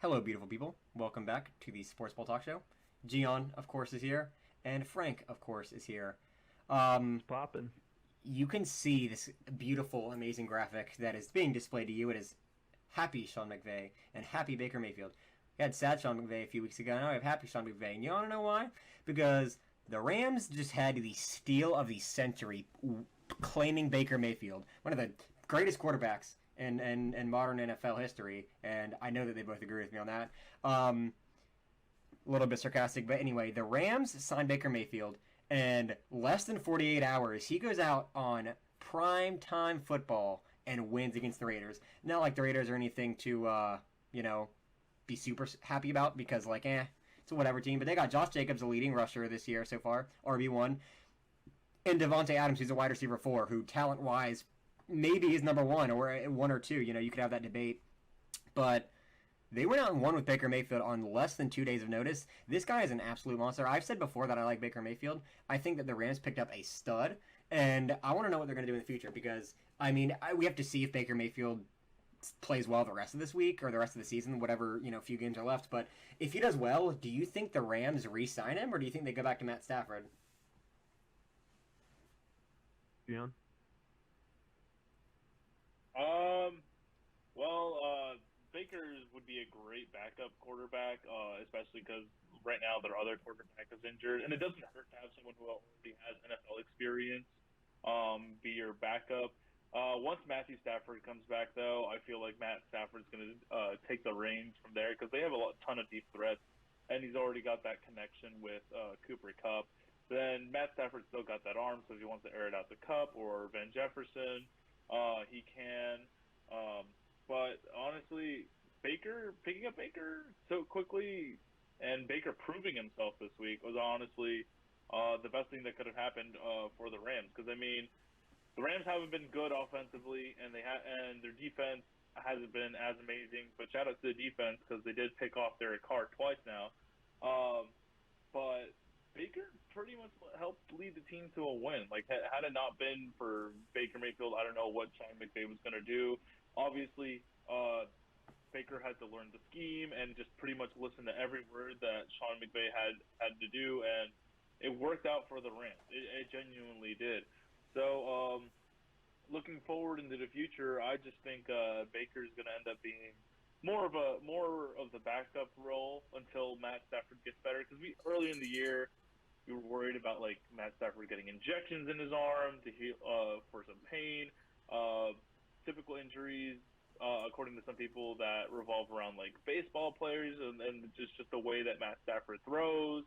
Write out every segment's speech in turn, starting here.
Hello, beautiful people. Welcome back to the Sports Ball Talk Show. Gian, of course, is here, and Frank, of course, is here. It's popping. You can see this beautiful, amazing graphic that is being displayed to you. It is happy Sean McVay and happy Baker Mayfield. We had sad Sean McVay a few weeks ago. Now we have happy Sean McVay. And you want to know why? Because the Rams just had the steal of the century claiming Baker Mayfield, one of the greatest quarterbacks in modern NFL history, and I know that they both agree with me on that. A little bit sarcastic, but anyway, the Rams signed Baker Mayfield, and less than 48 hours, he goes out on prime time football and wins against the Raiders. Not like the Raiders are anything to, be super happy about because, it's a whatever team. But they got Josh Jacobs, the leading rusher this year so far, RB1, and Devontae Adams, who's a wide receiver 4, who talent-wise maybe he's number 1 or 1 or 2. You could have that debate. But they went out and won with Baker Mayfield on less than 2 days of notice. This guy is an absolute monster. I've said before that I like Baker Mayfield. I think that the Rams picked up a stud, and I want to know what they're going to do in the future because, we have to see if Baker Mayfield plays well the rest of this week or the rest of the season, whatever, few games are left. But if he does well, do you think the Rams re-sign him, or do you think they go back to Matt Stafford? Yeah. Baker would be a great backup quarterback, especially because right now their other quarterback is injured, and it doesn't hurt to have someone who already has NFL experience be your backup. Once Matthew Stafford comes back, though, I feel like Matt Stafford's going to take the reins from there because they have a ton of deep threats, and he's already got that connection with Cooper Kupp. Then Matt Stafford's still got that arm, so if he wants to air it out to Kupp or Van Jefferson, he can. But honestly, picking up Baker so quickly and Baker proving himself this week was honestly the best thing that could have happened for the Rams. Because the Rams haven't been good offensively, and and their defense hasn't been as amazing. But shout out to the defense because they did pick off Derek Carr twice now. But Baker pretty much helped lead the team to a win. Had it not been for Baker Mayfield, I don't know what Sean McVay was going to do. Obviously, Baker had to learn the scheme and just pretty much listen to every word that Sean McVay had to do, and it worked out for the Rams. It genuinely did. So, looking forward into the future, I just think Baker's going to end up being more of the backup role until Matt Stafford gets better. Because early in the year, we were worried about Matt Stafford getting injections in his arm to heal for some pain. Typical injuries, according to some people, that revolve around baseball players and just the way that Matt Stafford throws,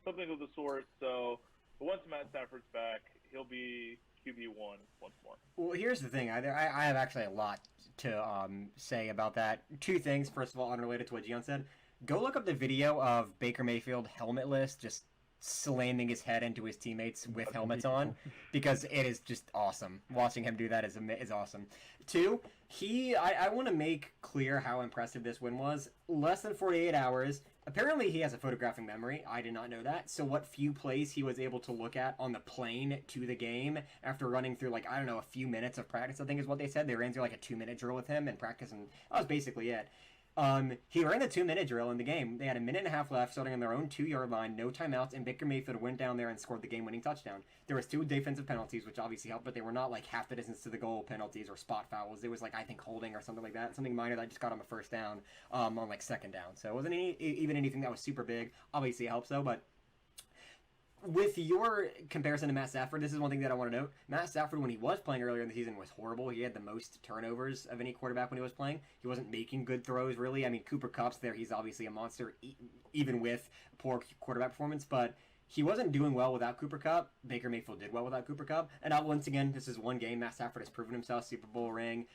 something of the sort. So once Matt Stafford's back, he'll be QB1 once more. Well, here's the thing. I have actually a lot to say about that. 2 things. First of all, unrelated to what Gian said. Go look up the video of Baker Mayfield helmetless, just slamming his head into his teammates with helmets on, because it is just awesome. Watching him do that is awesome. 2, I want to make clear how impressive this win was. Less than 48 hours. Apparently he has a photographic memory. I did not know that. So what few plays he was able to look at on the plane to the game after running through a few minutes of practice, I think is what they said. They ran through a 2-minute drill with him in practice, and that was basically it. He ran the 2-minute drill in the game. They had a minute and a half left, starting on their own 2-yard line, no timeouts, and Baker Mayfield went down there and scored the game-winning touchdown. There was 2 defensive penalties, which obviously helped, but they were not half the distance to the goal penalties or spot fouls. It was I think holding or something like that, something minor that just got him a first down on second down. So it wasn't even anything that was super big. Obviously it helps though, but with your comparison to Matt Stafford, this is one thing that I want to note. Matt Stafford, when he was playing earlier in the season, was horrible. He had the most turnovers of any quarterback when he was playing. He wasn't making good throws, really. Cooper Kupp's there. He's obviously a monster, even with poor quarterback performance. But he wasn't doing well without Cooper Kupp. Baker Mayfield did well without Cooper Kupp. And once again, this is one game. Matt Stafford has proven himself. Super Bowl ring.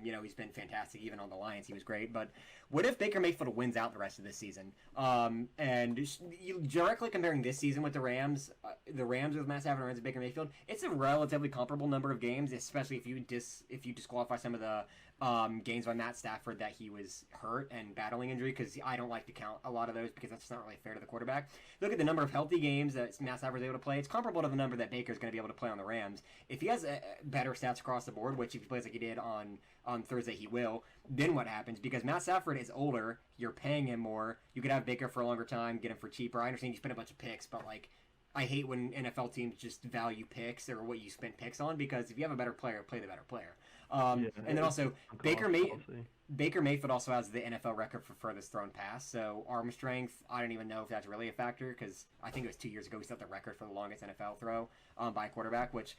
He's been fantastic. Even on the Lions, he was great. But what if Baker Mayfield wins out the rest of this season? And you directly comparing this season with the Rams with Matt Stafford and Baker Mayfield, it's a relatively comparable number of games, especially if you disqualify some of the games by Matt Stafford that he was hurt and battling injury, because I don't like to count a lot of those because that's not really fair to the quarterback. Look at the number of healthy games that Matt Stafford's able to play. It's comparable to the number that Baker's going to be able to play on the Rams. If he has better stats across the board, which if he plays like he did on on Thursday he will. Then what happens? Because Matt Stafford is older, you're paying him more. You could have Baker for a longer time, get him for cheaper. I understand you spend a bunch of picks, but like, I hate when NFL teams just value picks or what you spend picks on, because if you have a better player, play the better player. And then also Baker Mayfield also has the NFL record for furthest thrown pass. So arm strength, I don't even know if that's really a factor, because I think it was 2 years ago he set the record for the longest NFL throw by a quarterback, which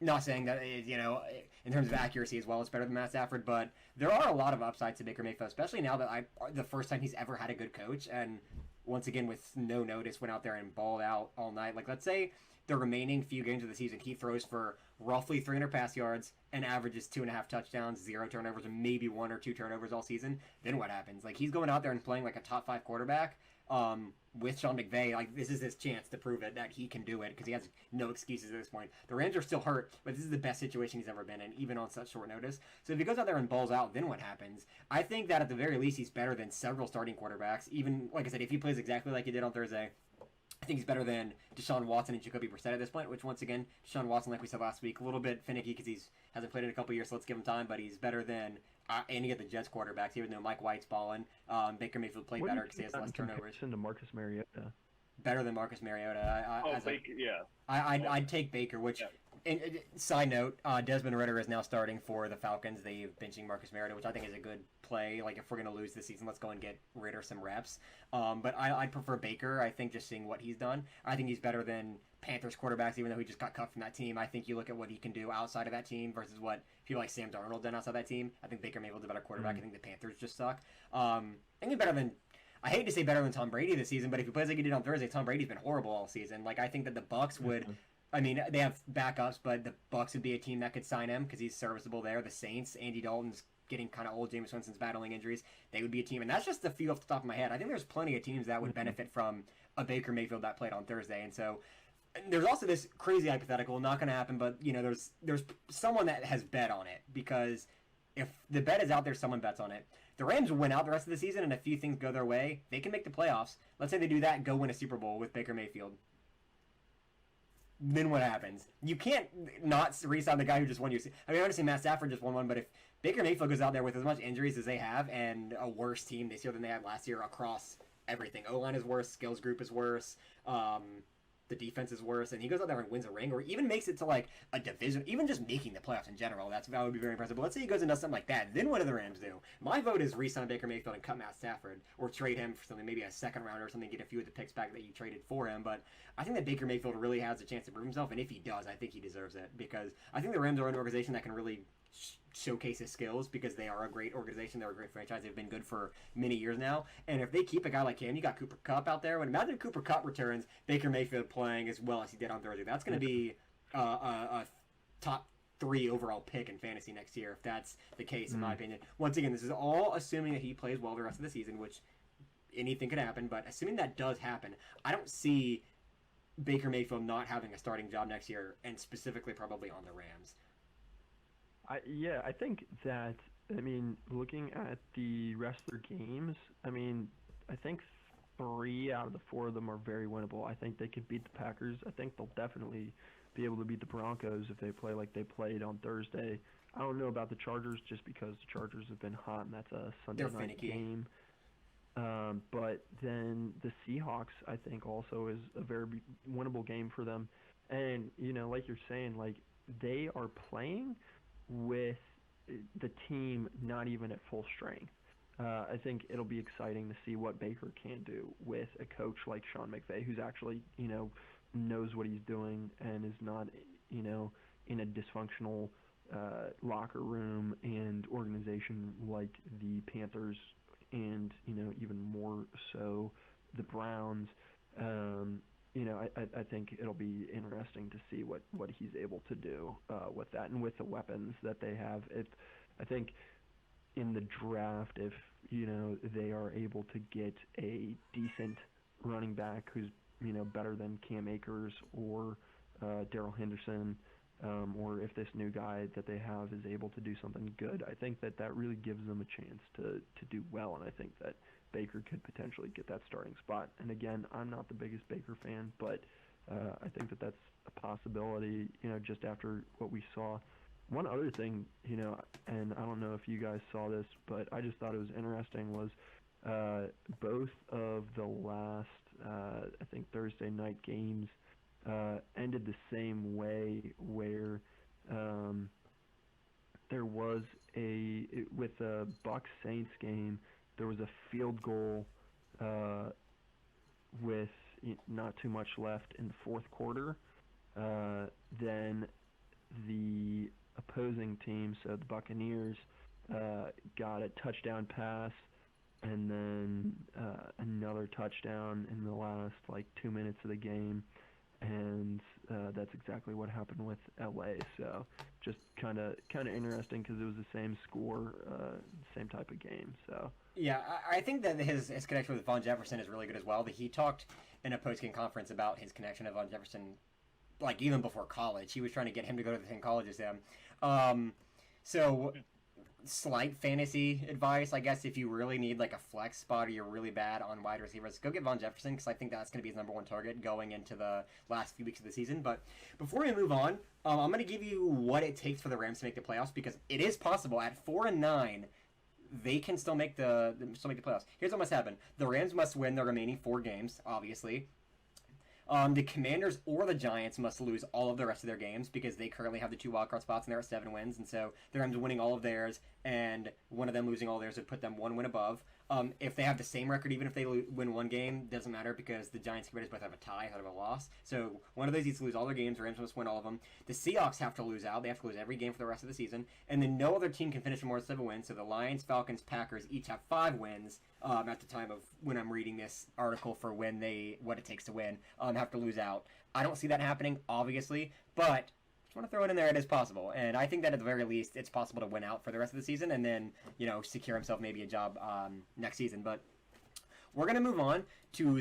not saying that, in terms of accuracy as well, it's better than Matt Stafford, but there are a lot of upsides to Baker Mayfield, especially now that the first time he's ever had a good coach, and once again with no notice went out there and balled out all night. Like, let's say the remaining few games of the season he throws for roughly 300 pass yards and averages 2.5 touchdowns, 0 turnovers, and maybe 1 or 2 turnovers all season. Then what happens? Like, he's going out there and playing like a top 5 quarterback with Sean McVay. Like, this is his chance to prove it that he can do it, because he has no excuses at this point. The Rams are still hurt, but this is the best situation he's ever been in, even on such short notice. So if he goes out there and balls out, then what happens? I think that at the very least he's better than several starting quarterbacks. Even, like I said, if he plays exactly like he did on Thursday, I think he's better than Deshaun Watson and Jacoby Brissett at this point, which, once again, Deshaun Watson, like we said last week, a little bit finicky because he hasn't played in a couple years, so let's give him time, but he's better than any of the Jets quarterbacks, even though Mike White's balling. Baker Mayfield played better because he has less turnovers. To Marcus Mariota. Better than Marcus Mariota. Baker, yeah. I'd take Baker, which... Yeah. And side note, Desmond Ridder is now starting for the Falcons. They're benching Marcus Mariota, which I think is a good play. Like, if we're going to lose this season, let's go and get Ridder some reps. But I'd prefer Baker, I think, just seeing what he's done. I think he's better than Panthers quarterbacks, even though he just got cut from that team. I think you look at what he can do outside of that team versus what people like Sam Darnold done outside that team. I think Baker Mayfield's a better quarterback. I think the Panthers just suck. I think he's better than... I hate to say better than Tom Brady this season, but if he plays like he did on Thursday, Tom Brady's been horrible all season. Like, I think that the Bucs would... I mean, they have backups, but the Bucs would be a team that could sign him because he's serviceable there. The Saints, Andy Dalton's getting kind of old. Jameis Winston's battling injuries. They would be a team, and that's just the few off the top of my head. I think there's plenty of teams that would benefit from a Baker Mayfield that played on Thursday. And so there's also this crazy hypothetical, not going to happen, but there's someone that has bet on it, because if the bet is out there, someone bets on it. The Rams win out the rest of the season, and a few things go their way. They can make the playoffs. Let's say they do that and go win a Super Bowl with Baker Mayfield. Then what happens? You can't not re-sign the guy who just won you. I mean, honestly, Matt Stafford just won one, but if Baker Mayfield goes out there with as much injuries as they have and a worse team this year than they had last year across everything, O-line is worse, skills group is worse, the defense is worse, and he goes out there and wins a ring, or even makes it to like a division, even just making the playoffs in general, that would be very impressive. But let's say he goes and does something like that, then what do the Rams do? My vote is re-sign Baker Mayfield and cut Matt Stafford, or trade him for something, maybe a second rounder or something, get a few of the picks back that you traded for him. But I think that Baker Mayfield really has a chance to prove himself, and if he does, I think he deserves it, because I think the Rams are an organization that can really showcase his skills, because they are a great organization. They're a great franchise. They've been good for many years now. And if they keep a guy like him, you got Cooper Kupp out there. When imagine Cooper Kupp returns, Baker Mayfield playing as well as he did on Thursday. That's going to be a top 3 overall pick in fantasy next year, if that's the case, in my opinion. Once again, this is all assuming that he plays well the rest of the season, which anything could happen. But assuming that does happen, I don't see Baker Mayfield not having a starting job next year, and specifically probably on the Rams. I think that, looking at the rest of their games, I think 3 out of the 4 of them are very winnable. I think they could beat the Packers. I think they'll definitely be able to beat the Broncos if they play like they played on Thursday. I don't know about the Chargers, just because the Chargers have been hot, and that's a Sunday night game. But then the Seahawks, I think, also is a very winnable game for them. And, like you're saying, like, they are playing with the team not even at full strength. I think it'll be exciting to see what Baker can do with a coach like Sean McVay, who's actually, knows what he's doing and is not, in a dysfunctional locker room and organization like the Panthers and, even more so the Browns. I think it'll be interesting to see what he's able to do with that, and with the weapons that they have. I think in the draft, if they are able to get a decent running back who's better than Cam Akers or Darrell Henderson, or if this new guy that they have is able to do something good, I think that really gives them a chance to do well, and I think that Baker could potentially get that starting spot. And again, I'm not the biggest Baker fan, but I think that's a possibility, just after what we saw One other thing, and I don't know if you guys saw this, but I just thought it was interesting was both of the last, I think, Thursday night games ended the same way where there was with the Bucks Saints game, there was a field goal with not too much left in the fourth quarter. Then the opposing team, so the Buccaneers, got a touchdown pass and then another touchdown in the last 2 minutes of the game, and that's exactly what happened with LA. So just kind of interesting because it was the same score, same type of game. So yeah, I think that his connection with Von Jefferson is really good as well. That he talked in a post-game conference about his connection to Von Jefferson, even before college. He was trying to get him to go to the same college as him. So slight fantasy advice, I guess, if you really need a flex spot or you're really bad on wide receivers, go get Von Jefferson, because I think that's going to be his number one target going into the last few weeks of the season. But before we move on, I'm going to give you what it takes for the Rams to make the playoffs, because it is possible at 4-9 they can still make the playoffs. Here's what must happen: the Rams must win the remaining 4 games, obviously. The Commanders or the Giants must lose all of the rest of their games, because they currently have the 2 wildcard spots and they're at 7 wins, and so the Rams winning all of theirs and one of them losing all theirs would put them 1 win above. If they have the same record, even if they win 1 game, doesn't matter, because the Giants and Commanders both have a tie instead of a loss. So one of those needs to lose all their games. The Rams must win all of them. The Seahawks have to lose out. They have to lose every game for the rest of the season. And then no other team can finish with more than 7 wins. So the Lions, Falcons, Packers each have 5 wins at the time of when I'm reading this article for what it takes to win, have to lose out. I don't see that happening, obviously, but just want to throw it in there. It is possible, and I think that at the very least, it's possible to win out for the rest of the season, and then secure himself maybe a job next season. But we're gonna move on to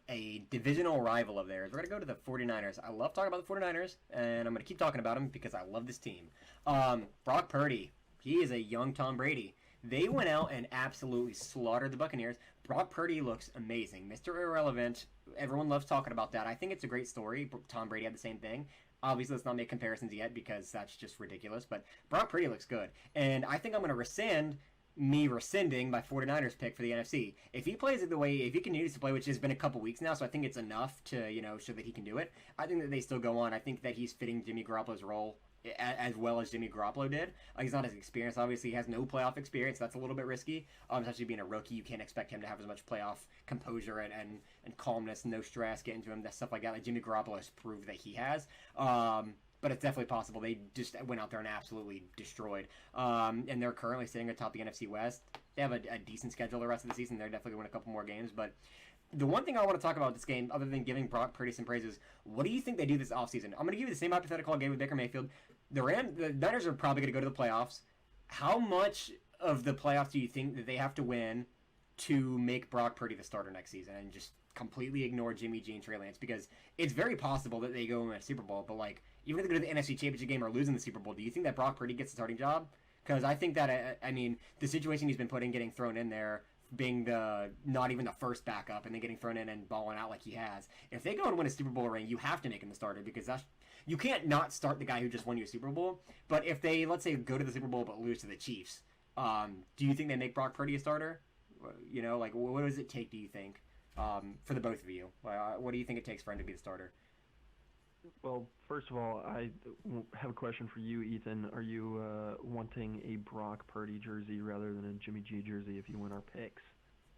a divisional rival of theirs. We're gonna go to the 49ers. I love talking about the 49ers, and I'm gonna keep talking about them because I love this team. Brock Purdy, he is a young Tom Brady. They went out and absolutely slaughtered the Buccaneers. Brock Purdy looks amazing. Mr. Irrelevant. Everyone loves talking about that. I think it's a great story. Tom Brady had the same thing. Obviously, let's not make comparisons yet because that's just ridiculous. But Brock Purdy looks good. And I think I'm going to rescinding my 49ers pick for the NFC. If he plays it the way, if he continues to play, which has been a couple weeks now, so I think it's enough to, show that he can do it. I think that they still go on. I think that he's fitting Jimmy Garoppolo's role as well as Jimmy Garoppolo did. He's not as experienced. Obviously, he has no playoff experience. That's a little bit risky. Especially being a rookie, you can't expect him to have as much playoff composure and calmness, no stress, get into him, that stuff like that. Jimmy Garoppolo has proved that he has. But it's definitely possible. They just went out there and absolutely destroyed. And they're currently sitting atop the NFC West. They have a decent schedule the rest of the season. They're definitely going to win a couple more games, but the one thing I want to talk about this game, other than giving Brock Purdy some praises, what do you think they do this offseason? I'm going to give you the same hypothetical I gave with Baker Mayfield. The Niners are probably going to go to the playoffs. How much of the playoffs do you think that they have to win to make Brock Purdy the starter next season and just completely ignore Jimmy G and Trey Lance? Because it's very possible that they go in a Super Bowl, but even if they go to the NFC Championship game or lose in the Super Bowl, do you think that Brock Purdy gets the starting job? Because I think that, the situation he's been put in, getting thrown in there, being not even the first backup, and then getting thrown in and balling out like he has. If they go and win a Super Bowl ring, you have to make him the starter, because you can't not start the guy who just won you a Super Bowl. But if they, let's say, go to the Super Bowl but lose to the Chiefs, do you think they make Brock Purdy a starter? What does it take, do you think, for the both of you? What do you think it takes for him to be the starter? Well, first of all, I have a question for you, Ethan. Are you wanting a Brock Purdy jersey rather than a Jimmy G jersey if you win our picks?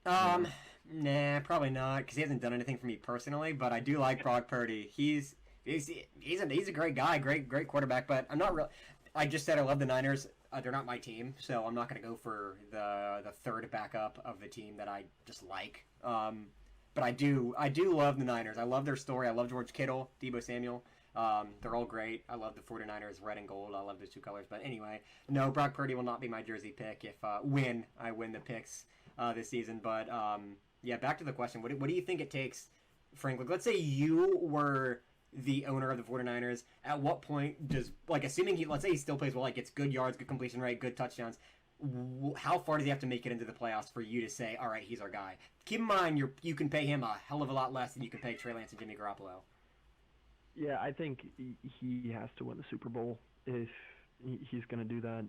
Nah, probably not, because he hasn't done anything for me personally. But I do like Brock Purdy. He's a great guy, great quarterback. But I'm not real. I just said I love the Niners. They're not my team, so I'm not going to go for the third backup of the team that I just like. But I do love the Niners. I love their story. I love George Kittle, Deebo Samuel. They're all great. I love the 49ers, red and gold. I love those 2 colors. But anyway, no, Brock Purdy will not be my jersey pick if I win the picks this season. But yeah, back to the question. What do you think it takes, Frank? Let's say you were the owner of the 49ers. At what point does, assuming let's say he still plays well, gets good yards, good completion rate, good touchdowns, how far does he have to make it into the playoffs for you to say, all right, he's our guy? Keep in mind, you can pay him a hell of a lot less than you can pay Trey Lance and Jimmy Garoppolo. Yeah, I think he has to win the Super Bowl if he's going to do that.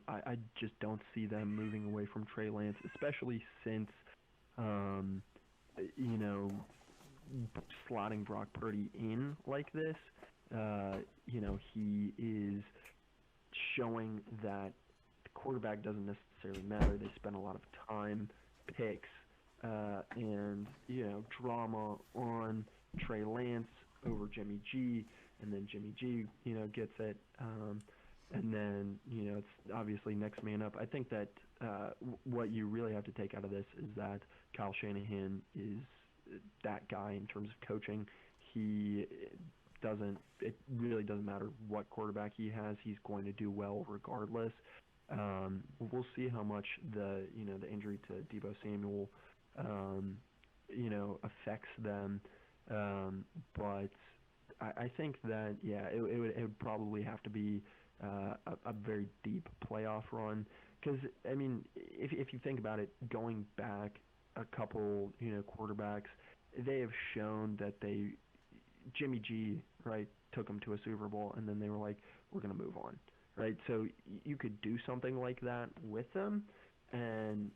I just don't see them moving away from Trey Lance, especially since, um, you know, slotting Brock Purdy in like this. He is showing that the quarterback doesn't necessarily matter. They spend a lot of time, picks, and drama on Trey Lance over Jimmy G, and then Jimmy G gets it, and then it's obviously next man up. I think that what you really have to take out of this is that Kyle Shanahan is that guy in terms of coaching. He doesn't. It really doesn't matter what quarterback he has. He's going to do well regardless. We'll see how much the injury to Deebo Samuel affects them. But I think that it would probably have to be a very deep playoff run, because I mean, if you think about it, going back a couple quarterbacks, they have shown that Jimmy G, right, took them to a Super Bowl, and then they were like, we're going to move on, right? So you could do something like that with them and,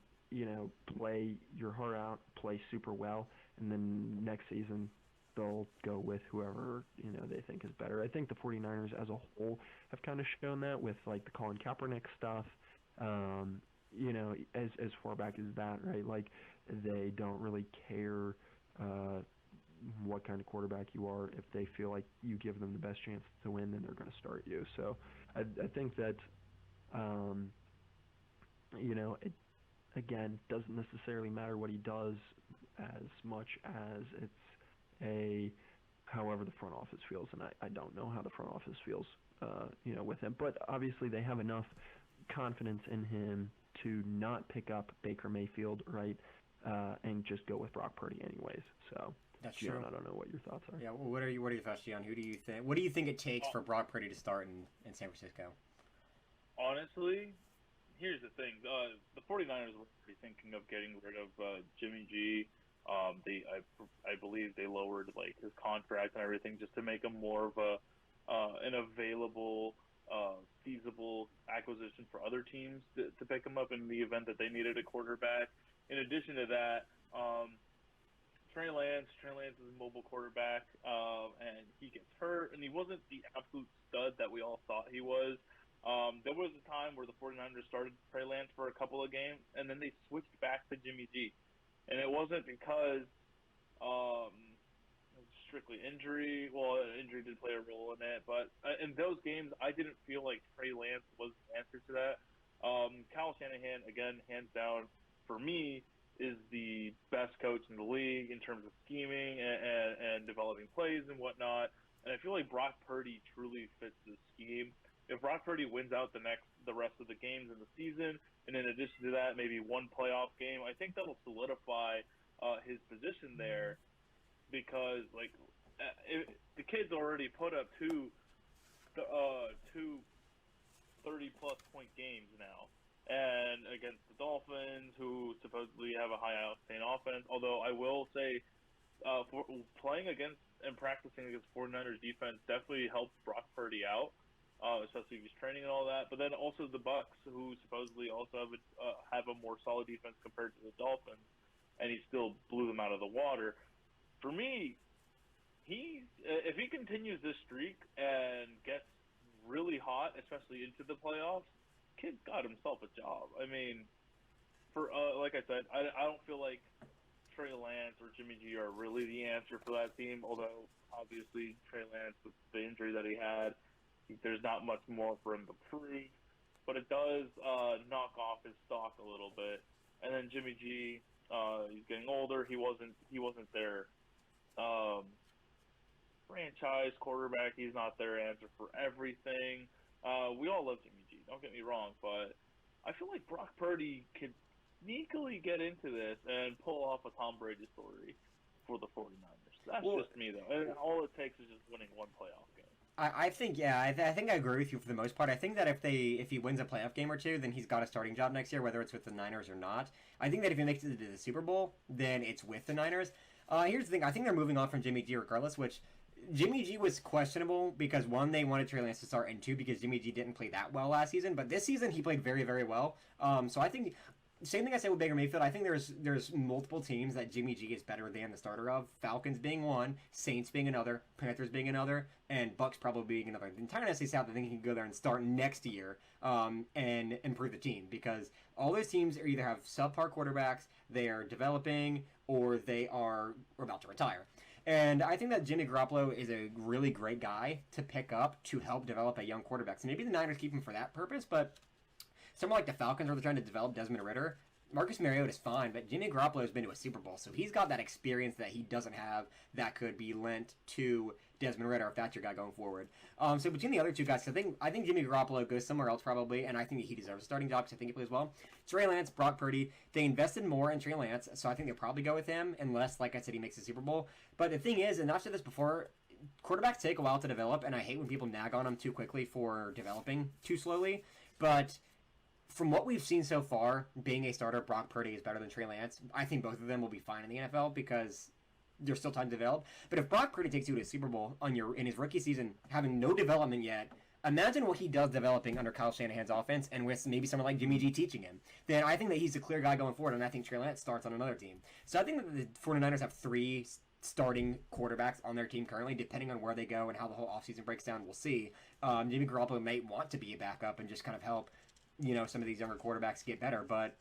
play your heart out, play super well, and then next season they'll go with whoever, they think is better. I think the 49ers as a whole have kind of shown that with, like, the Colin Kaepernick stuff, as far back as that, right? Like, they don't really care what kind of quarterback you are. If they feel like you give them the best chance to win, then they're going to start you. So I think that, it, again, doesn't necessarily matter what he does as much as it's however the front office feels, and I don't know how the front office feels, with him. But obviously they have enough confidence in him to not pick up Baker Mayfield, right, and just go with Brock Purdy anyways. So That's Gian, true. I don't know what your thoughts are. Yeah, well, what are your thoughts, Gian? Who do you think? What do you think it takes for Brock Purdy to start in San Francisco? Honestly, here's the thing. The 49ers were already thinking of getting rid of Jimmy G. I believe they lowered like his contract and everything just to make him more of an available, feasible acquisition for other teams to pick him up in the event that they needed a quarterback. In addition to that, Trey Lance is a mobile quarterback, and he gets hurt, and he wasn't the absolute stud that we all thought he was. There was a time where the 49ers started Trey Lance for a couple of games, and then they switched back to Jimmy G. And it wasn't because strictly injury. Well, injury did play a role in it, but in those games, I didn't feel like Trey Lance was the answer to that. Kyle Shanahan, again, hands down, for me, is the best coach in the league in terms of scheming and developing plays and whatnot. And I feel like Brock Purdy truly fits the scheme. If Brock Purdy wins out the rest of the games in the season, and in addition to that, maybe one playoff game, I think that'll solidify his position there, because the kid's already put up two 30-plus point games now, and against the Dolphins, who supposedly have a high octane offense. Although I will say, for playing against and practicing against 49ers defense definitely helped Brock Purdy out. Especially if he's training and all that. But then also the Bucks, who supposedly also have a more solid defense compared to the Dolphins, and he still blew them out of the water. For me, if he continues this streak and gets really hot, especially into the playoffs, kid's got himself a job. I mean, for like I said, I don't feel like Trey Lance or Jimmy G are really the answer for that team. Although obviously Trey Lance, with the injury that he had, there's not much more for him to prove, but it does knock off his stock a little bit. And then Jimmy G, he's getting older. He wasn't their franchise quarterback. He's not their answer for everything. We all love Jimmy G, don't get me wrong, but I feel like Brock Purdy could sneakily get into this and pull off a Tom Brady story for the 49ers. That's just me, though. And all it takes is just winning one playoff game. I think I think I agree with you for the most part. I think that if he wins a playoff game or two, then he's got a starting job next year, whether it's with the Niners or not. I think that if he makes it to the Super Bowl, then it's with the Niners. Here's the thing: I think they're moving on from Jimmy G regardless, which Jimmy G was questionable because one, they wanted Trey Lance to start, and two, because Jimmy G didn't play that well last season. But this season, he played very, very well. So I think same thing I said with Baker Mayfield. I think there's multiple teams that Jimmy G is better than the starter of. Falcons being one, Saints being another, Panthers being another, and Bucks probably being another. The entire NFC South, I think he can go there and start next year and improve the team, because all those teams either have subpar quarterbacks, they are developing, or they are about to retire. And I think that Jimmy Garoppolo is a really great guy to pick up to help develop a young quarterback. So maybe the Niners keep him for that purpose, but someone like the Falcons, where they're trying to develop Desmond Ritter, Marcus Mariota is fine, but Jimmy Garoppolo has been to a Super Bowl, so he's got that experience that he doesn't have that could be lent to Desmond Ritter if that's your guy going forward. So between the other two guys, I think Jimmy Garoppolo goes somewhere else probably, and I think he deserves a starting job because I think he plays well. Trey Lance, Brock Purdy, they invested more in Trey Lance, so I think they'll probably go with him unless, like I said, he makes the Super Bowl. But the thing is, and I've said this before, quarterbacks take a while to develop, and I hate when people nag on them too quickly for developing too slowly, but from what we've seen so far, being a starter, Brock Purdy is better than Trey Lance. I think both of them will be fine in the NFL because there's still time to develop. But if Brock Purdy takes you to a Super Bowl in his rookie season, having no development yet, imagine what he does developing under Kyle Shanahan's offense and with maybe someone like Jimmy G teaching him. Then I think that he's a clear guy going forward, and I think Trey Lance starts on another team. So I think that the 49ers have 3 starting quarterbacks on their team currently, depending on where they go and how the whole offseason breaks down. We'll see. Jimmy Garoppolo may want to be a backup and just kind of help some of these younger quarterbacks get better, but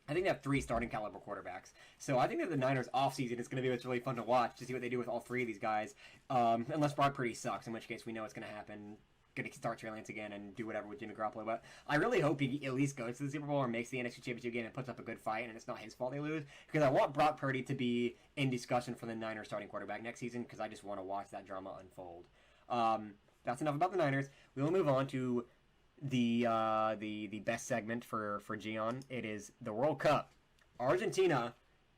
I think they have 3 starting caliber quarterbacks. So I think that the Niners offseason is going to be what's really fun to watch, to see what they do with all 3 of these guys, unless Brock Purdy sucks, in which case we know it's going to happen. Going to start Trey Lance again and do whatever with Jimmy Garoppolo. But I really hope he at least goes to the Super Bowl or makes the NFC Championship game and puts up a good fight, and it's not his fault they lose, because I want Brock Purdy to be in discussion for the Niners starting quarterback next season, because I just want to watch that drama unfold. That's enough about the Niners. We will move on to the best segment for Gian. It is the World Cup. Argentina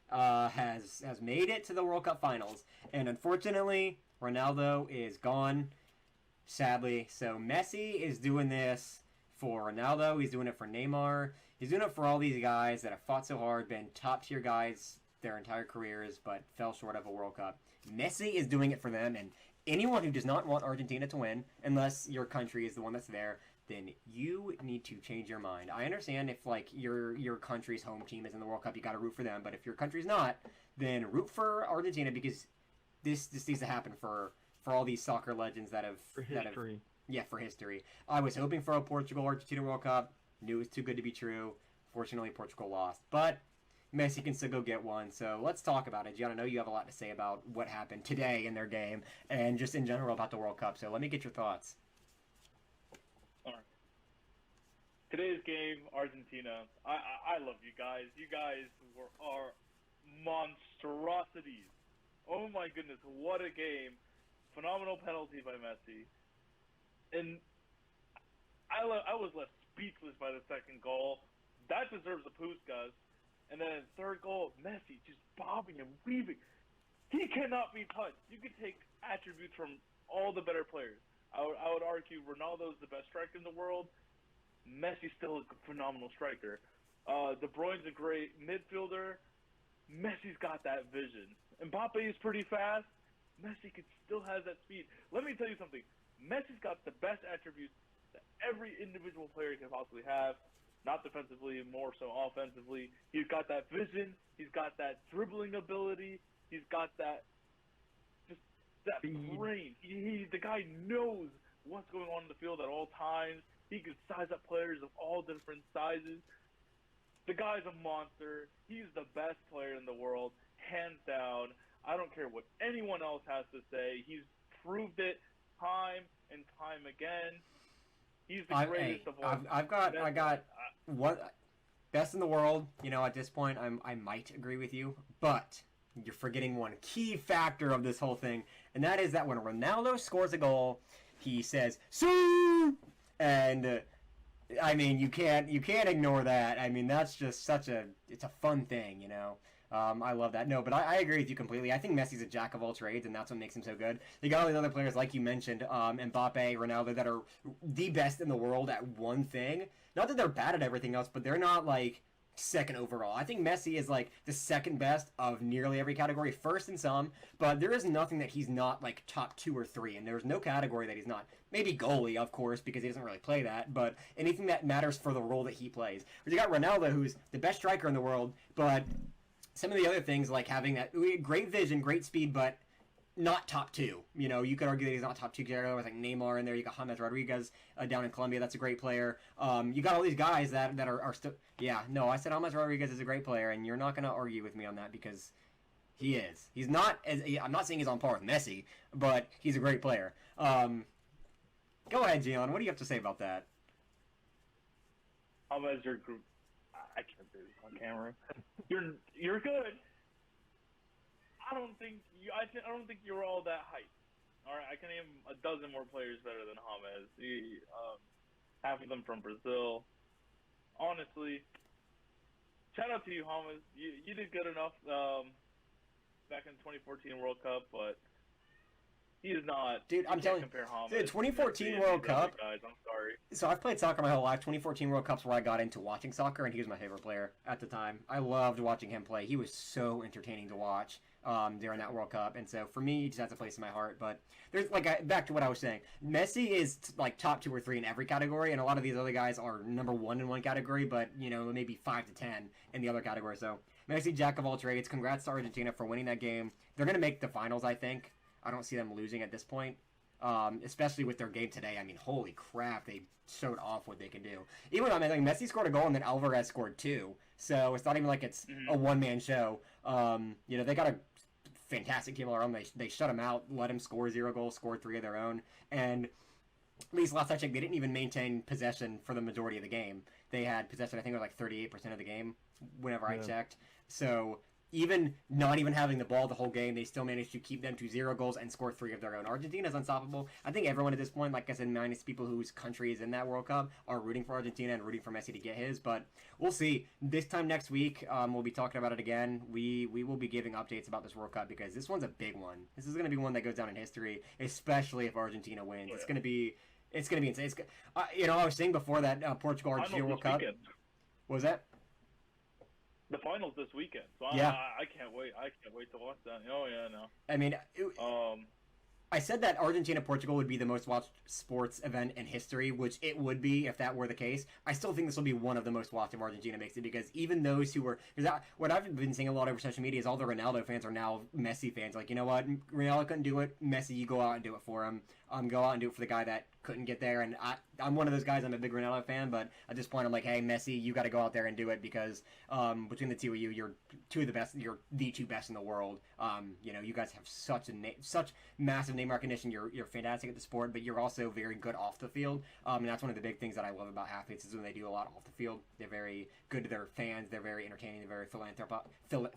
has made it to the World Cup finals, and unfortunately Ronaldo is gone, sadly. So Messi is doing this for Ronaldo, he's doing it for Neymar, he's doing it for all these guys that have fought so hard, been top tier guys their entire careers, but fell short of a World Cup. Messi is doing it for them, and anyone who does not want Argentina to win, unless your country is the one that's there, then you need to change your mind. I understand if like your country's home team is in the World Cup, you got to root for them. But if your country's not, then root for Argentina, because this needs to happen for all these soccer legends that have For history. for history. I was hoping for a Portugal-Argentina World Cup. Knew it was too good to be true. Fortunately, Portugal lost, but Messi can still go get one. So let's talk about it. Gian, I know you have a lot to say about what happened today in their game and just in general about the World Cup. So let me get your thoughts. Today's game, Argentina. I love you guys. You guys are monstrosities. Oh my goodness, what a game! Phenomenal penalty by Messi, and I was left speechless by the second goal. That deserves a Puskas. And then third goal, Messi just bobbing and weaving. He cannot be touched. You can take attributes from all the better players. I would argue Ronaldo's the best striker in the world. Messi's still a phenomenal striker. De Bruyne's a great midfielder. Messi's got that vision. Mbappe is pretty fast. Messi still has that speed. Let me tell you something. Messi's got the best attributes that every individual player can possibly have. Not defensively, more so offensively. He's got that vision. He's got that dribbling ability. He's got that brain. The guy knows what's going on in the field at all times. He can size up players of all different sizes. The guy's a monster. He's the best player in the world, hands down. I don't care what anyone else has to say. He's proved it time and time again. He's the greatest of all. I got one best in the world. At this point, I might agree with you, but you're forgetting one key factor of this whole thing, and that is that when Ronaldo scores a goal, he says "Sue!" And I mean, you can't ignore that. I mean, that's just it's a fun thing, I love that. No, but I agree with you completely. I think Messi's a jack of all trades, and that's what makes him so good. They got all these other players, like you mentioned, Mbappe, Ronaldo, that are the best in the world at one thing. Not that they're bad at everything else, but they're not like second overall. I think Messi is like the second best of nearly every category, first in some, but there is nothing that he's not like top 2 or 3, and there's no category that he's not. Maybe goalie, of course, because he doesn't really play that, but anything that matters for the role that he plays. But you got Ronaldo, who's the best striker in the world, but some of the other things like having that great vision, great speed, but not top 2. You know, you could argue that he's not top 2 with like Neymar in there. You got James Rodriguez down in Colombia. That's a great player. You got all these guys that are still. Yeah, no, I said James Rodriguez is a great player, and you're not going to argue with me on that because he is. He's not as. I'm not saying he's on par with Messi, but he's a great player. Go ahead, Gian. What do you have to say about that? James, your group. I can't do this on camera. You're good. I don't think you're all that hype. All right, I can name a dozen more players better than James. Half of them from Brazil. Honestly, shout out to you, James. You did good enough back in 2014 World Cup, but he is not. Dude, I'm telling you, the 2014 World Cup. Guys, I'm sorry. So I've played soccer my whole life. 2014 World Cup's where I got into watching soccer, and he was my favorite player at the time. I loved watching him play. He was so entertaining to watch during that World Cup, and so for me, he just has a place in my heart. But there's back to what I was saying. Messi is like top 2 or 3 in every category, and a lot of these other guys are number 1 in one category, but you know maybe 5 to 10 in the other category. So Messi, jack of all trades. Congrats to Argentina for winning that game. They're gonna make the finals, I think. I don't see them losing at this point, especially with their game today. I mean, holy crap, they showed off what they can do. Even though I mean, Messi scored a goal and then Alvarez scored 2, so it's not even like it's a one-man show. You know, they got a fantastic team all around. They shut him out, let him score 0 goals, scored 3 of their own, and at least last I checked, they didn't even maintain possession for the majority of the game. They had possession, I think it was like 38% of the game whenever I checked. So even not even having the ball the whole game, they still managed to keep them to 0 goals and score 3 of their own. Argentina's unstoppable. I think everyone at this point, like I said, minus people whose country is in that World Cup, are rooting for Argentina and rooting for Messi to get his. But we'll see. This time next week, we'll be talking about it again. We will be giving updates about this World Cup because this one's a big one. This is going to be one that goes down in history, especially if Argentina wins. It's going to be insane. You know, I was saying before that Portugal-Argentina World Cup. What was that? The finals this weekend, so I can't wait. I can't wait to watch that. Oh yeah, no. I mean, I said that Argentina-Portugal would be the most watched sports event in history, which it would be if that were the case. I still think this will be one of the most watched if Argentina makes it, because even those who were... what I've been seeing a lot over social media is all the Ronaldo fans are now Messi fans. Like, you know what? Ronaldo couldn't do it. Messi, you go out and do it for him. Go out and do it for the guy that couldn't get there. And I'm one of those guys. I'm a big Ronaldo fan, but at this point, I'm like, hey, Messi, you got to go out there and do it because between the two of you, you're 2 of the best. You're the 2 best in the world. You know, you guys have such massive name recognition. You're fantastic at the sport, but you're also very good off the field. And that's one of the big things that I love about athletes is when they do a lot off the field. They're very good to their fans. They're very entertaining. They're very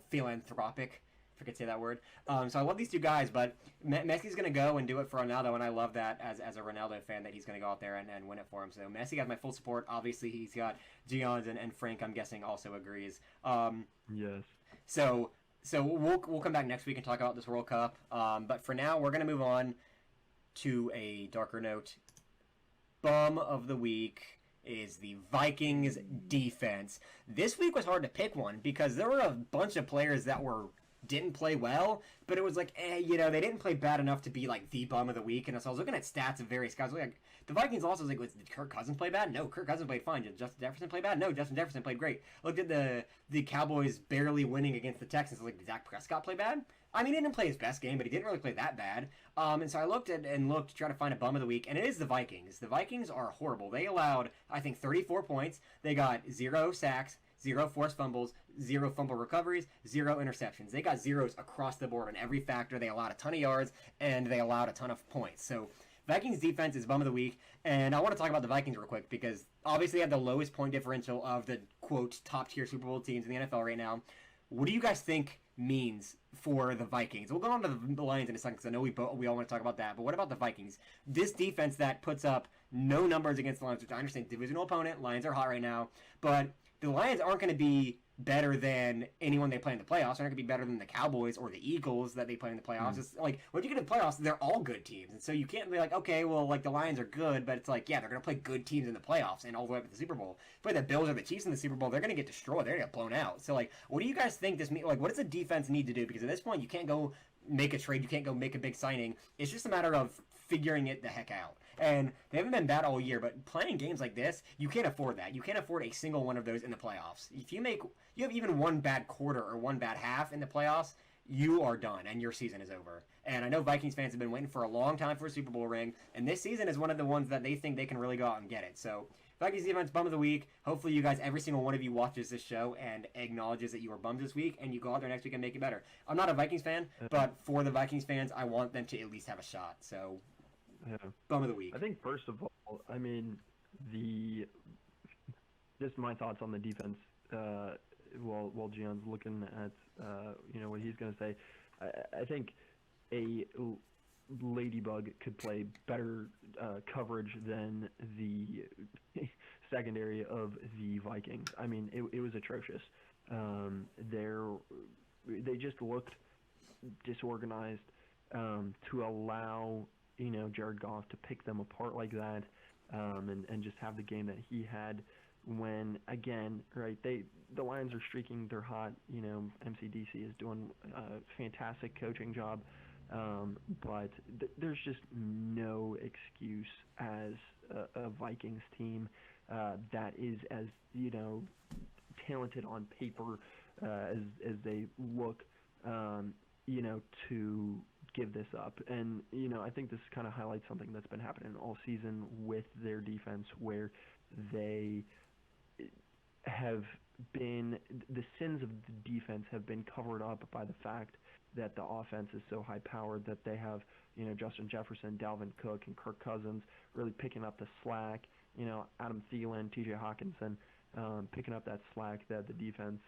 philanthropic. If I could say that word. So I love these 2 guys, but Messi's going to go and do it for Ronaldo, and I love that as a Ronaldo fan that he's going to go out there and win it for him. So Messi got my full support. Obviously, he's got Gion's, and Frank, I'm guessing, also agrees. Yes. So we'll come back next week and talk about this World Cup. But for now, we're going to move on to a darker note. Bum of the week is the Vikings defense. This week was hard to pick one because there were a bunch of players that didn't play well, but it was like, you know, they didn't play bad enough to be like the bum of the week. And so I was looking at stats of various guys. Like the Vikings also was like, did Kirk Cousins play bad? No, Kirk Cousins played fine. Did Justin Jefferson play bad? No, Justin Jefferson played great. Looked at the Cowboys barely winning against the Texans. Like, did Dak Prescott play bad? I mean, he didn't play his best game, but he didn't really play that bad. And so I looked to try to find a bum of the week, and it is the Vikings. The Vikings are horrible. They allowed, I think, 34 points. They got 0 sacks, 0 forced fumbles, 0 fumble recoveries, 0 interceptions. They got zeros across the board on every factor. They allowed a ton of yards, and they allowed a ton of points. So Vikings defense is bum of the week, and I want to talk about the Vikings real quick because obviously they have the lowest point differential of the, quote, top-tier Super Bowl teams in the NFL right now. What do you guys think means for the Vikings? We'll go on to the Lions in a second because I know we all want to talk about that, but what about the Vikings? This defense that puts up no numbers against the Lions, which I understand, divisional opponent, Lions are hot right now, but the Lions aren't going to be better than anyone they play in the playoffs. They're not going to be better than the Cowboys or the Eagles that they play in the playoffs. It's like, when you get to the playoffs, they're all good teams. And so you can't be like, okay, well, like, the Lions are good, but it's like, yeah, they're going to play good teams in the playoffs and all the way up to the Super Bowl. Play the Bills or the Chiefs in the Super Bowl, they're going to get destroyed. They're going to get blown out. So, like, what do you guys think this means? Like, what does the defense need to do? Because at this point, you can't go make a trade. You can't go make a big signing. It's just a matter of figuring it the heck out. And they haven't been bad all year, but playing games like this, you can't afford that. You can't afford a single one of those in the playoffs. If you have even one bad quarter or one bad half in the playoffs, you are done and your season is over. And I know Vikings fans have been waiting for a long time for a Super Bowl ring, and this season is one of the ones that they think they can really go out and get it. So, Vikings defense bum of the week. Hopefully you guys, every single one of you watches this show and acknowledges that you were bummed this week, and you go out there next week and make it better. I'm not a Vikings fan, but for the Vikings fans, I want them to at least have a shot. So, bum of the week. I think first of all, I mean, just my thoughts on the defense. While Gion's looking at what he's going to say, I think a Ladybug could play better coverage than the secondary of the Vikings. I mean, it was atrocious. They just looked disorganized. To allow Jared Goff to pick them apart like that, and just have the game that he had. When again, right, the Lions are streaking, they're hot. MCDC is doing a fantastic coaching job, but there's just no excuse as a Vikings team that is as talented on paper as they look, to give this up. And I think this kind of highlights something that's been happening all season with their defense, where they have been, the sins of the defense have been covered up by the fact that the offense is so high powered that they have Justin Jefferson, Dalvin Cook, and Kirk Cousins really picking up the slack. Adam Thielen, TJ Hawkinson picking up that slack that the defense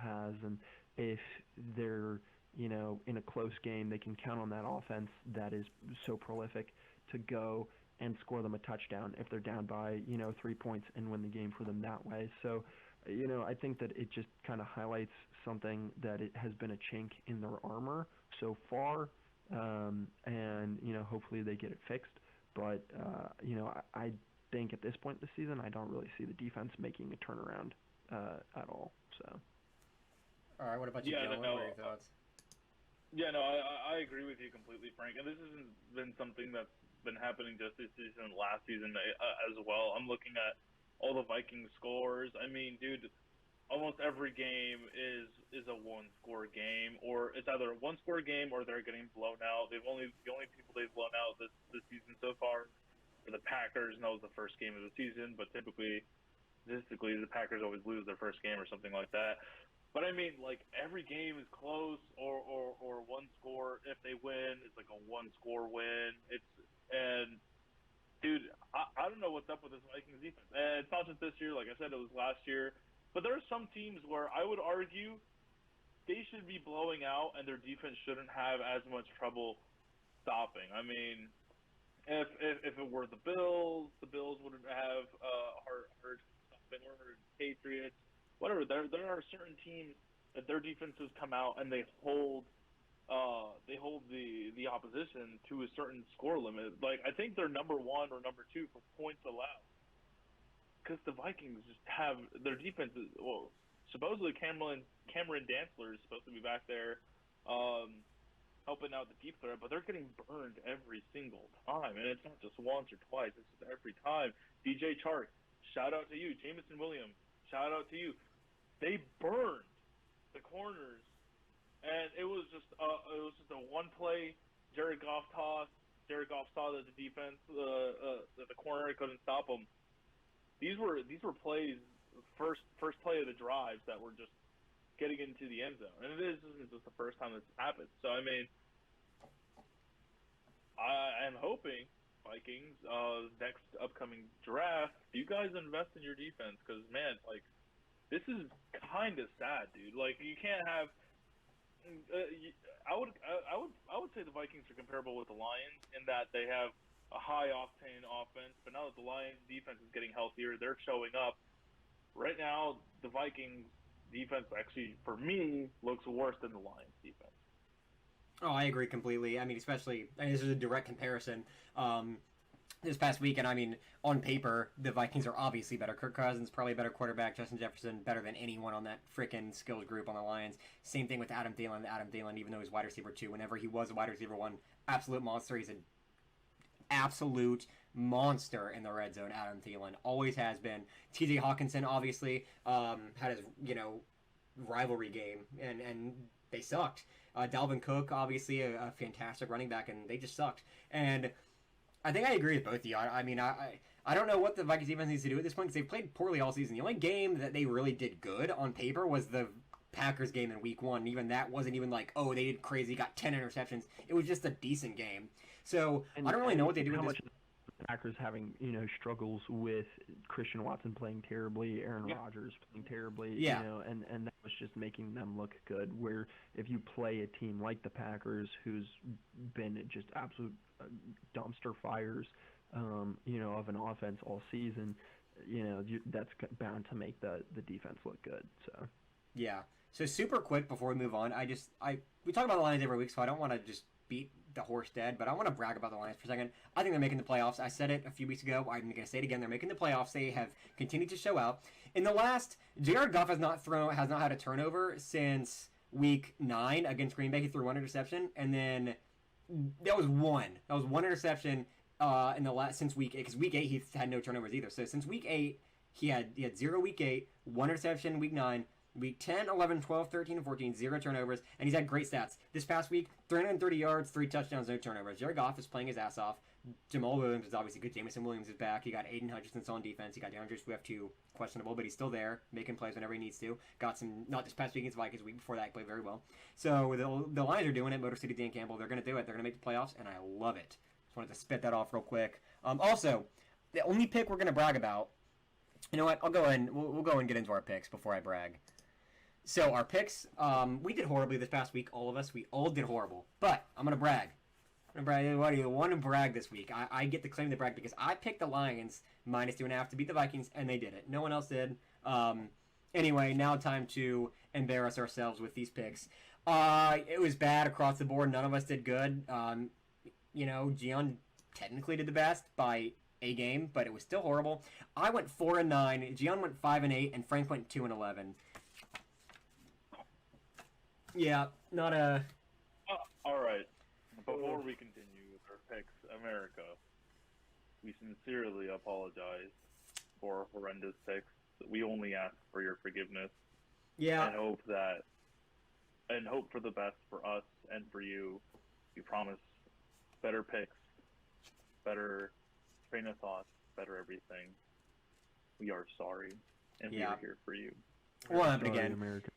has. And if they're in a close game, they can count on that offense that is so prolific to go and score them a touchdown if they're down by 3 points and win the game for them that way. So I think that it just kind of highlights something that it has been a chink in their armor so far, and hopefully they get it fixed. But I think at this point in the season, I don't really see the defense making a turnaround at all. So all right, what about you, Dylan? What are your thoughts? Yeah, no, I agree with you completely, Frank. And this hasn't been something that's been happening just this season, last season as well. I'm looking at all the Vikings scores. I mean, dude, almost every game is a one-score game, or it's either a one-score game or they're getting blown out. The only people they've blown out this season so far are the Packers, and that was the first game of the season. But statistically, the Packers always lose their first game or something like that. But I mean, like, every game is close or one score. If they win, it's like a one-score win. And dude, I don't know what's up with this Vikings defense. And it's not just this year. Like I said, it was last year. But there are some teams where I would argue they should be blowing out, and their defense shouldn't have as much trouble stopping. I mean, if it were the Bills wouldn't have hard stopping, or Patriots. Whatever, there are certain teams that their defenses come out and they hold the opposition to a certain score limit. Like, I think they're number one or number two for points allowed, because the Vikings just have their defenses. Well, supposedly Cameron Dantzler is supposed to be back there, helping out the deep threat, but they're getting burned every single time, and it's not just once or twice; it's just every time. DJ Chark, shout out to you. Jameson Williams, shout out to you. They burned the corners, and it was just a one play Jared Goff toss. Jared Goff saw that the defense, the corner couldn't stop him. These were plays, first play of the drives that were just getting into the end zone, and it isn't just the first time this happened. So I mean, I am hoping Vikings next upcoming draft, you guys invest in your defense, because man, like, this is kind of sad, dude. Like, you can't have. I would say the Vikings are comparable with the Lions in that they have a high octane offense, but now that the Lions defense is getting healthier, they're showing up. Right now, the Vikings defense actually, for me, looks worse than the Lions' defense. Oh, I agree completely. I mean, especially, I mean, this is a direct comparison. This past week, and I mean, on paper, the Vikings are obviously better. Kirk Cousins, probably a better quarterback. Justin Jefferson, better than anyone on that freaking skills group on the Lions. Same thing with Adam Thielen. Adam Thielen, even though he's wide receiver 2, whenever he was a wide receiver 1, absolute monster. He's an absolute monster in the red zone, Adam Thielen. Always has been. TJ Hawkinson, obviously, had his, rivalry game, and they sucked. Dalvin Cook, obviously, a fantastic running back, and they just sucked. And I think I agree with both of you. I mean, I don't know what the Vikings defense needs to do at this point because they've played poorly all season. The only game that they really did good on paper was the Packers game in Week 1. Even that wasn't even like, oh, they did crazy, got 10 interceptions. It was just a decent game. So I don't really know what they do with this. The Packers having struggles with Christian Watson playing terribly, Aaron Rodgers playing terribly, and that was just making them look good. Where if you play a team like the Packers, who's been just absolute dumpster fires, of an offense all season, that's bound to make the defense look good. So yeah. So super quick before we move on, we talk about the Lions every week, so I don't want to just beat the horse dead, but I want to brag about the Lions for a second. I think they're making the playoffs. I said it a few weeks ago. I'm going to say it again. They're making the playoffs. They have continued to show out. In the last, Jared Goff has not had a turnover since week 9 against Green Bay. He threw 1 interception, and then that was one interception since week 8, because week 8 he had no turnovers either. So since week 8, he had 0 week 8, 1 interception week 9. Week 10, 11, 12, 13, and 14, 0 turnovers, and he's had great stats. This past week, 330 yards, 3 touchdowns, no turnovers. Jared Goff is playing his ass off. Jamal Williams is obviously good. Jameson Williams is back. You got Aiden Hutchinson on defense. You got DeAndre Swift, who questionable, but he's still there, making plays whenever he needs to. Got some, not this past week against Vikings, week before that, he played very well. So the Lions are doing it. Motor City Dan Campbell, they're going to do it. They're going to make the playoffs, and I love it. Just wanted to spit that off real quick. Also, the only pick we're going to brag about, you know what, we'll go and get into our picks before I brag. So our picks, we did horribly this past week, all of us. We all did horrible. But I'm going to brag. What do you want to brag this week? I get to claim the brag because I picked the Lions -2.5 to beat the Vikings, and they did it. No one else did. Anyway, now time to embarrass ourselves with these picks. It was bad across the board. None of us did good. Gian technically did the best by a game, but it was still horrible. I went 4-9. Gian went 5-8, and Frank went 2-11. Yeah, not a... all right. Before we continue with our picks, America, we sincerely apologize for our horrendous picks. We only ask for your forgiveness. Yeah. And hope for the best for us and for you. We promise better picks, better train of thought, better everything. We are sorry, and we are here for you. What happened again? America.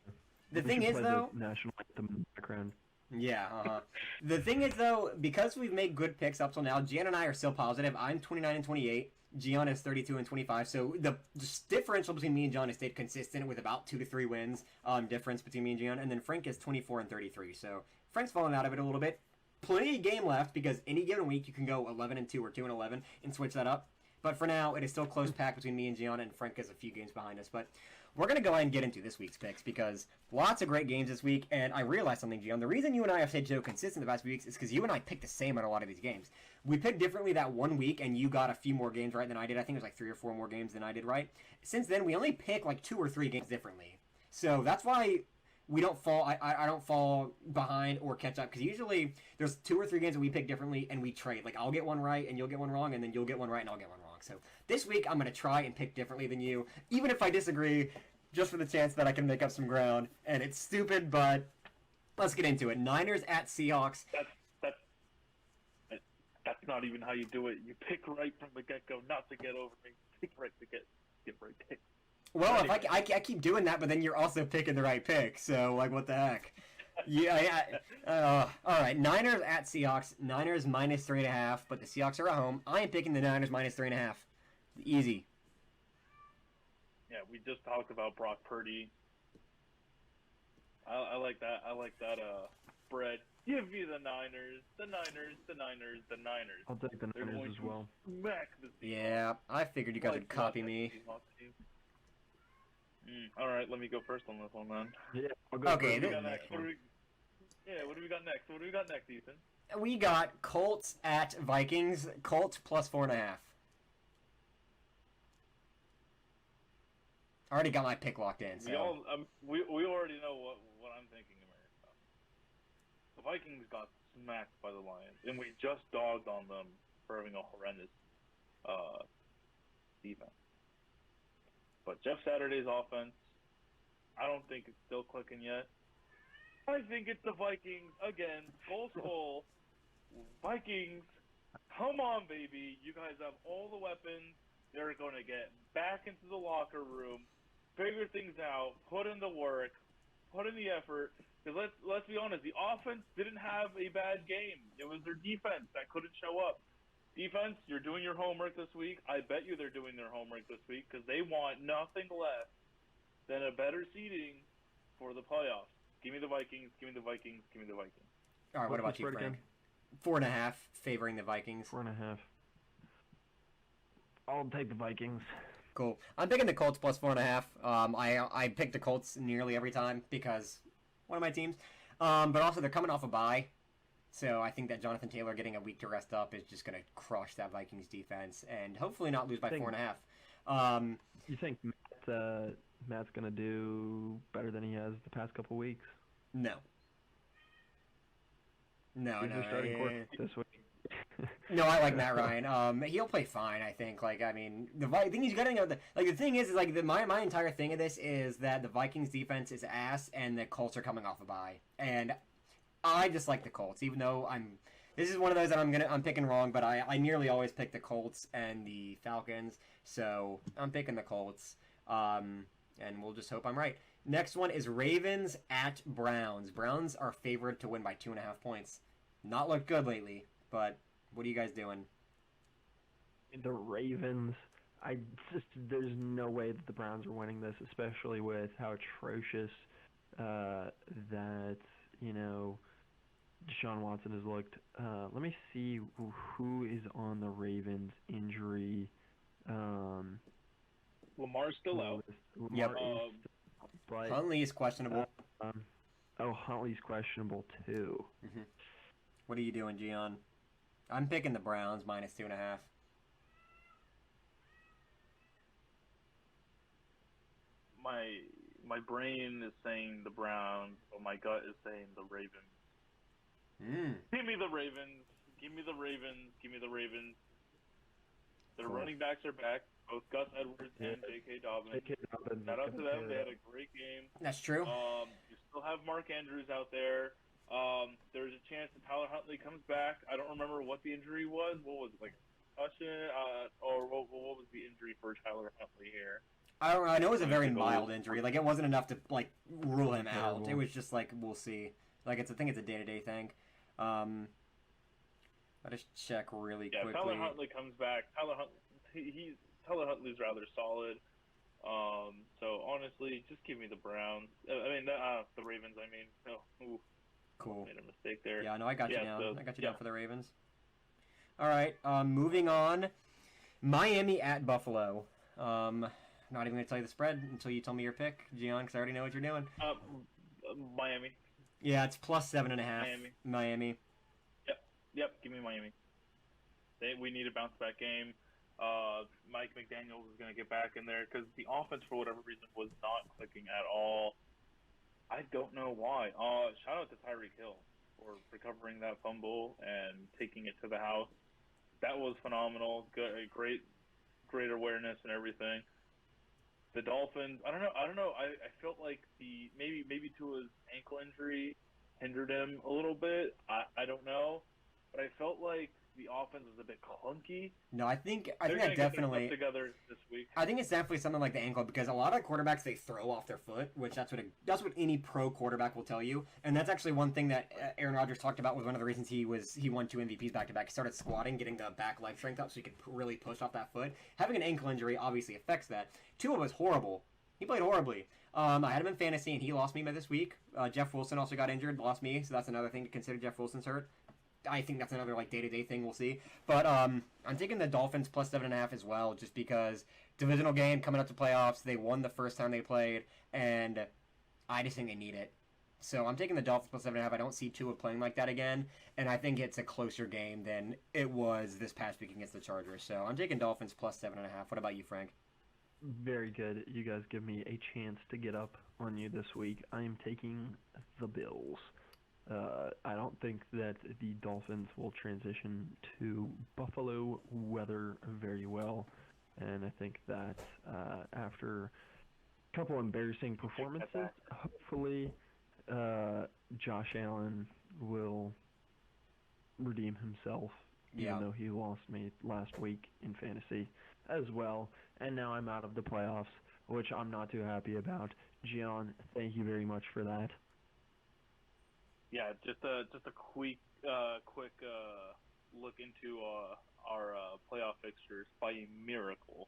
The thing is, though, the national anthem in the background. Yeah. The thing is, though, because we've made good picks up till now, Gian and I are still positive. I'm 29-28. Gian is 32-25. So the differential between me and Gian has stayed consistent with about 2 to 3 wins difference between me and Gian. And then Frank is 24-33. So Frank's fallen out of it a little bit. Plenty of game left because any given week you can go 11-2 or 2-11 and switch that up. But for now, it is still close pack between me and Gian, and Frank is a few games behind us. But we're going to go ahead and get into this week's picks because lots of great games this week, and I realized something, Gian. The reason you and I have stayed so consistent the past few weeks is because you and I picked the same on a lot of these games. We picked differently that one week, and you got a few more games right than I did. I think it was like 3 or 4 more games than I did right. Since then, we only pick like 2 or 3 games differently. So that's why we don't fall. I don't fall behind or catch up because usually there's 2 or 3 games that we pick differently and we trade. Like I'll get one right and you'll get one wrong, and then you'll get one right and I'll get one wrong. So this week I'm gonna try and pick differently than you, even if I disagree, just for the chance that I can make up some ground. And it's stupid, but let's get into it. Niners at Seahawks. That's not even how you do it. You pick right from the get go, not to get over me. Pick right to get right pick. Well, if I keep doing that, but then you're also picking the right pick, so, like, what the heck? All right, Niners at Seahawks. Niners -3.5, but the Seahawks are at home. I am picking the Niners -3.5. Easy. Yeah, we just talked about Brock Purdy. I like that. I like that spread. Give me the Niners. The Niners. The Niners. The Niners. I'll take the Niners as well. Smack the Seahawks. Yeah, I figured you guys would copy me. All right, let me go first on this one then. Yeah. I'll go Okay, first What do we on got this next? one. What do we got next? What do we got next, Ethan? We got Colts at Vikings. Colts plus 4.5. I already got my pick locked in. So. We already know what I'm thinking, America. The Vikings got smacked by the Lions, and we just dogged on them for having a horrendous defense. But Jeff Saturday's offense, I don't think it's still clicking yet. I think it's the Vikings again. Skull. Vikings, come on, baby. You guys have all the weapons. They're going to get back into the locker room, figure things out, put in the work, put in the effort. Because let's be honest, the offense didn't have a bad game. It was their defense that couldn't show up. Defense, you're doing your homework this week. I bet you they're doing their homework this week because they want nothing less than a better seeding for the playoffs. Give me the Vikings. Give me the Vikings. Give me the Vikings. All right, what about What's the you, spread Frank? 4.5 favoring the Vikings. 4.5. I'll take the Vikings. Cool. I'm picking the Colts plus 4.5. I pick the Colts nearly every time because one of my teams. But also they're coming off a bye, so I think that Jonathan Taylor getting a week to rest up is just going to crush that Vikings defense and hopefully not lose by 4.5. You think Matt's gonna do better than he has the past couple weeks? No. No. He's the starting quarterback this week. No, I like Matt Ryan. He'll play fine, I think. Like, I mean, the thing he's getting the thing is like my entire thing of this is that the Vikings defense is ass and the Colts are coming off a bye, and I just like the Colts, even though this is one of those that I'm picking wrong, but I nearly always pick the Colts and the Falcons, so I'm picking the Colts. And we'll just hope I'm right. Next one is Ravens at Browns. Browns are favored to win by 2.5 points. Not looked good lately, but what are you guys doing? The Ravens. There's no way that the Browns are winning this, especially with how atrocious that Deshaun Watson has looked. Let me see who is on the Ravens injury. Lamar's still out. Yep. But, Huntley is questionable. Huntley's questionable too. Mm-hmm. What are you doing, Gian? I'm picking the Browns minus 2.5. My brain is saying the Browns, but my gut is saying the Ravens. Give me the Ravens. Give me the Ravens. Give me the Ravens. Their running backs are back. Both Gus Edwards and J.K. Dobbins. Shout out to them. They had a great game. That's true. You still have Mark Andrews out there. There's a chance that Tyler Huntley comes back. I don't remember what the injury was. What was it, like concussion? Or what was the injury for Tyler Huntley here? I know it was a very mild injury. Like, it wasn't enough to rule him out. It was just like, we'll see. Like, I think it's a day-to-day thing. I'll just check really quickly. Tyler Huntley comes back. Tyler Huntley's rather solid. So honestly, just give me the Browns. The Ravens. Cool. Made a mistake there. Yeah, no, I got you down. So, I got you down for the Ravens. All right. Moving on. Miami at Buffalo. Not even gonna tell you the spread until you tell me your pick, Gian, because I already know what you're doing. Miami. Yeah, it's plus 7.5. Miami. Yep. Give me Miami. We need a bounce back game. Mike McDaniels is going to get back in there because the offense, for whatever reason, was not clicking at all. I don't know why. Shout out to Tyreek Hill for recovering that fumble and taking it to the house. That was phenomenal. Good, great awareness and everything. The Dolphins, I don't know. I felt like maybe Tua's ankle injury hindered him a little bit. I don't know, but I felt like the offense was a bit clunky. No, I think They're that definitely together this week. I think it's definitely something like the ankle because a lot of quarterbacks they throw off their foot, which that's what any pro quarterback will tell you, and that's actually one thing that Aaron Rodgers talked about was one of the reasons he won 2 MVPs back to back. He started squatting, getting the back leg strength up so he could really push off that foot. Having an ankle injury obviously affects that. Tua was horrible. He played horribly. I had him in fantasy and he lost me by this week. Jeff Wilson also got injured, lost me, so that's another thing to consider. Jeff Wilson's hurt. I think that's another like day-to-day thing we'll see. But I'm taking the Dolphins plus 7.5 as well, just because divisional game coming up to playoffs. They won the first time they played, and I just think they need it. So I'm taking the Dolphins plus 7.5. I don't see Tua playing like that again, and I think it's a closer game than it was this past week against the Chargers. So I'm taking Dolphins plus 7.5. What about you, Frank? Very good. You guys give me a chance to get up on you this week. I am taking the Bills. I don't think that the Dolphins will transition to Buffalo weather very well, and I think that after a couple embarrassing performances, hopefully Josh Allen will redeem himself, even though he lost me last week in fantasy as well, and now I'm out of the playoffs, which I'm not too happy about. Gian, thank you very much for that. Yeah, just a quick look into our playoff fixtures. By a miracle,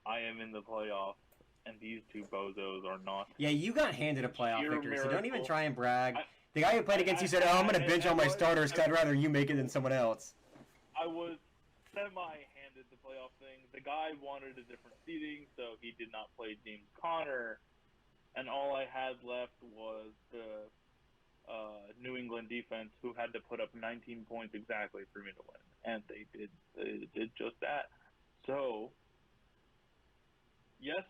I am in the playoffs, and these two bozos are not. Yeah, you got handed a playoff victory, so don't even try and brag. The guy who played against you said, I'm going to bench all my starters because I'd rather you make it than someone else. I was semi-handed the playoff thing. The guy wanted a different seeding, so he did not play James Conner, and all I had left was the New England defense, who had to put up 19 points exactly for me to win, and they did just that. So, yes,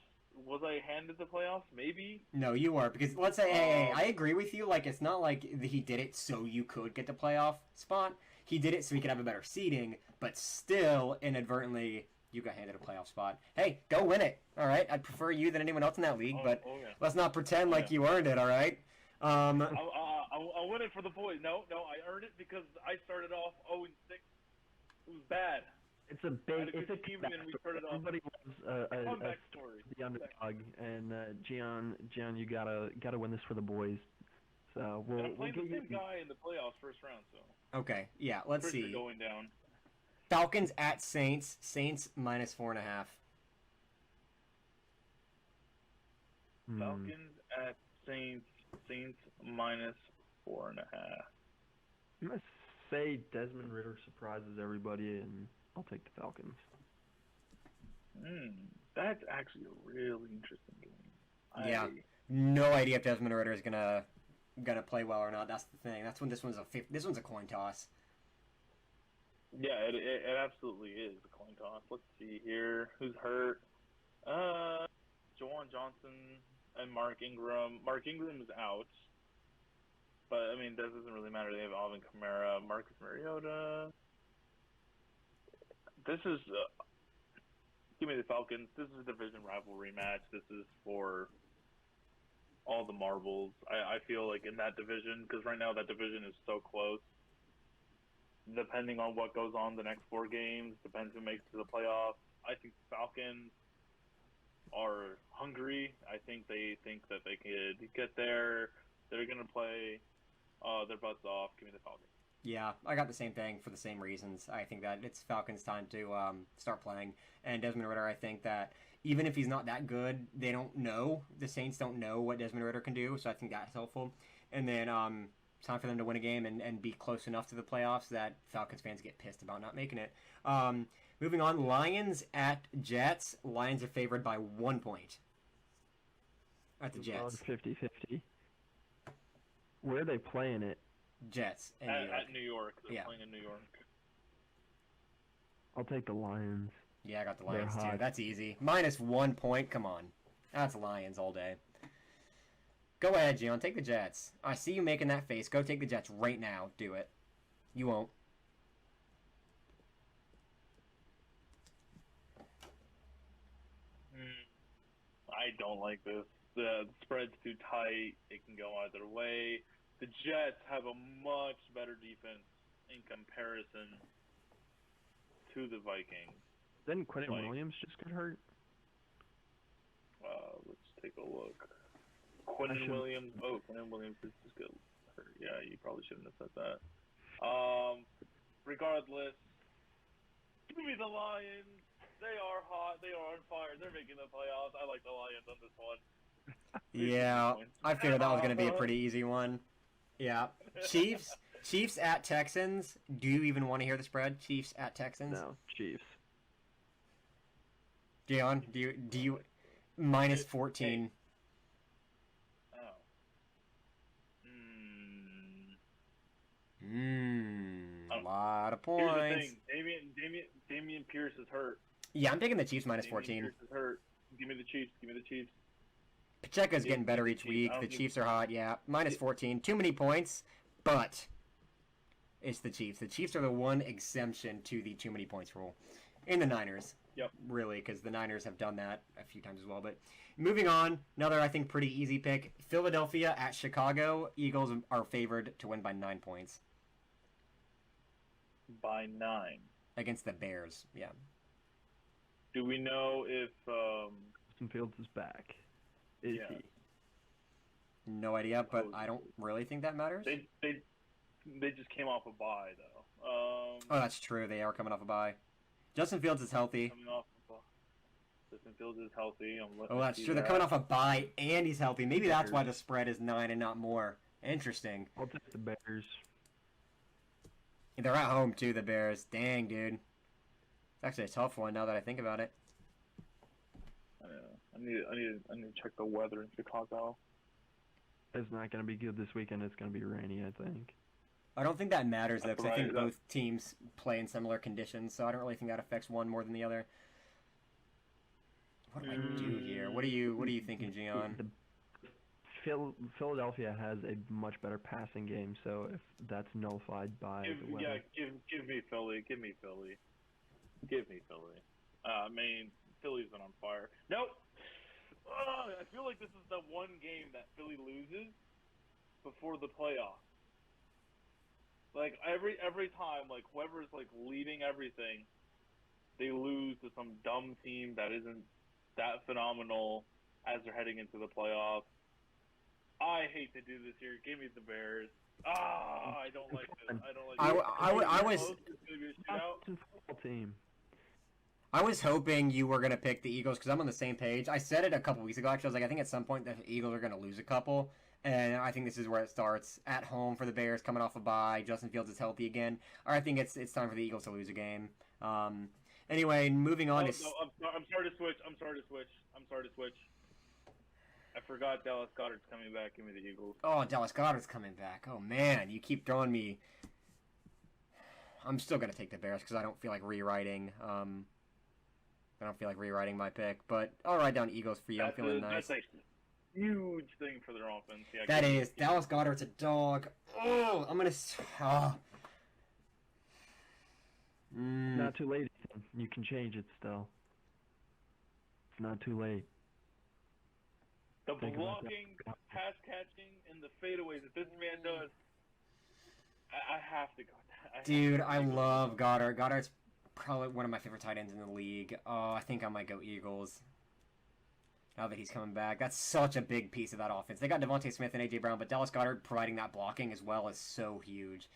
was I handed the playoffs? Maybe. No, you were, because let's say, I agree with you. Like, it's not like he did it so you could get the playoff spot. He did it so he could have a better seeding, but still, inadvertently, you got handed a playoff spot. Hey, go win it, all right? I'd prefer you than anyone else in that league, but let's not pretend like you earned it, all right? I'll win it for the boys. No, I earned it because I started off 0-6. It was bad. It's a big. It's a team, and we started off. Everybody loves Comeback story. the underdog, and Gian, you gotta win this for the boys. So we'll playing get the same you. guy in the playoffs first round. So Okay, yeah, let's Pretty see. going down. Falcons at Saints. Saints minus 4.5. Falcons at Saints. Saints minus 4.5. I'm gonna say Desmond Ritter surprises everybody, and I'll take the Falcons. That's actually a really interesting game. Yeah. No idea if Desmond Ritter is gonna play well or not. That's the thing. That's when this one's a coin toss. Yeah, it absolutely is a coin toss. Let's see here. Who's hurt? Jawan Johnson and Mark Ingram. Mark Ingram is out. But, I mean, that doesn't really matter. They have Alvin Kamara, Marcus Mariota. This is... give me the Falcons. This is a division rivalry match. This is for all the marbles. I feel like in that division, because right now that division is so close. Depending on what goes on the next 4 games, depends who makes it to the playoffs. I think the Falcons are hungry. I think they think that they could get there. They're going to play their butts off. Give me the Falcons. Yeah, I got the same thing for the same reasons. I think that it's Falcons' time to start playing. And Desmond Ritter, I think that even if he's not that good, they don't know. The Saints don't know what Desmond Ritter can do, so I think that's helpful. And then it's time for them to win a game and be close enough to the playoffs that Falcons fans get pissed about not making it. Moving on, Lions at Jets. Lions are favored by 1 point at the Jets. 50-50. Where are they playing it? Jets in At New York. They're Yeah. playing in New York. I'll take the Lions. Yeah, I got the They're Lions too. hot. That's easy. Minus 1 point. Come on. That's Lions all day. Go ahead, Gian. Take the Jets. I see you making that face. Go take the Jets right now. Do it. You won't. I don't like this. The spread's too tight. It can go either way. The Jets have a much better defense in comparison to the Vikings. Then Quentin Like- Williams just got hurt. Let's take a look. Quentin should've- Williams. Oh, Quentin Williams is just good. Yeah, you probably shouldn't have said that. Regardless, give me the Lions. They are hot. They are on fire. They're making the playoffs. I like the Lions on this one. Yeah, I figured that was going to be a pretty easy one. Yeah. Chiefs. Chiefs at Texans. Do you even want to hear the spread? Chiefs at Texans. No, Chiefs. Dion, do you minus 14? Oh. A lot of Here's the points. thing. Damian Pierce is hurt. Yeah, I'm taking the Chiefs minus Damian 14. Pierce is hurt. Give me the Chiefs. Give me the Chiefs. Pacheco's getting better each week. The Chiefs are hot. Yeah, minus 14. Too many points, but it's the Chiefs. The Chiefs are the one exemption to the too many points rule. In the Niners. Yep. Really, because the Niners have done that a few times as well. But moving on, another, I think, pretty easy pick. Philadelphia at Chicago. Eagles are favored to win by 9 points. By 9. Against the Bears, yeah. Do we know if Justin Fields is back. Is Yeah. he? No idea, but I don't really think that matters. they just came off a bye though? Oh, that's true. They are coming off a bye. Justin Fields is healthy. Coming off of Justin Fields is healthy. Oh, that's true. They're coming off a bye, and he's healthy. Maybe that's why the spread is 9 and not more. Interesting. I'll take the Bears. They're at home, too, the Bears. Dang, dude. It's actually a tough one now that I think about it. I need to check the weather in Chicago. It's not going to be good this weekend. It's going to be rainy, I think. I don't think that matters, though, because I think Right, both teams play in similar conditions, so I don't really think that affects one more than the other. What do I do here? What are you thinking, Gian? Philadelphia has a much better passing game, so if that's nullified by the weather. Give me Philly. Give me Philly. Give me Philly. I mean, Philly's been on fire. Nope. I feel like this is the one game that Philly loses before the playoffs. Like every time, like whoever's like leading everything, they lose to some dumb team that isn't that phenomenal as they're heading into the playoffs. I hate to do this here. Give me the Bears. I don't like this. I don't like this. I was. It's gonna be a shootout. Boston football team. I was hoping you were going to pick the Eagles because I'm on the same page. I said it a couple weeks ago, actually. I was like, I think at some point the Eagles are going to lose a couple. And I think this is where it starts. At home for the Bears, coming off a bye. Justin Fields is healthy again. Or I think it's time for the Eagles to lose a game. Anyway, moving on to... I'm sorry to switch. I'm sorry to switch. I forgot Dallas Goedert's coming back. Give me the Eagles. Oh, Dallas Goedert's coming back. Oh, man. You keep throwing me... I'm still going to take the Bears because I don't feel like rewriting... I don't feel like rewriting my pick, but I'll write down Eagles for you. I'm feeling nice. That's a huge thing for their offense. Yeah, that is. Dallas Goedert's a dog. Oh, I'm going to... Oh. Not too late. You can change it still. It's not too late. The blocking, pass catching, and the fadeaways that this man does, I have to go. Dude, I love Goddard. Goddard's probably one of my favorite tight ends in the league. Oh, I think I might go Eagles. Now that he's coming back. That's such a big piece of that offense. They got Devontae Smith and A.J. Brown, but Dallas Goedert providing that blocking as well is so huge.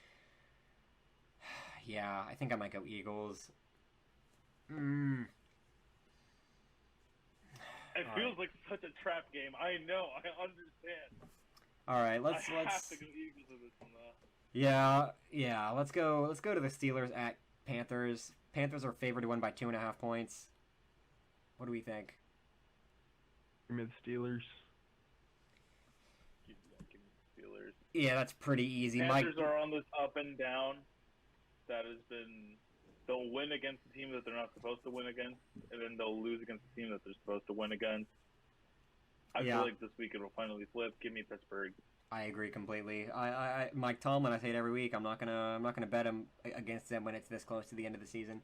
Yeah, I think I might go Eagles. It feels like such a trap game. I know. I understand. All right, let's have to go Eagles in this one, though. Yeah. Let's go to the Steelers at Panthers. Panthers are favored to win by 2.5 points. What do we think? Give me the Steelers. Give me the Steelers. Yeah, that's pretty easy. Panthers are on this up and down. That has been. They'll win against the team that they're not supposed to win against, and then they'll lose against the team that they're supposed to win against. I feel like this week it'll finally flip. Give me Pittsburgh. I agree completely. I Mike Tomlin, I say it every week. I'm not gonna bet him against them when it's this close to the end of the season.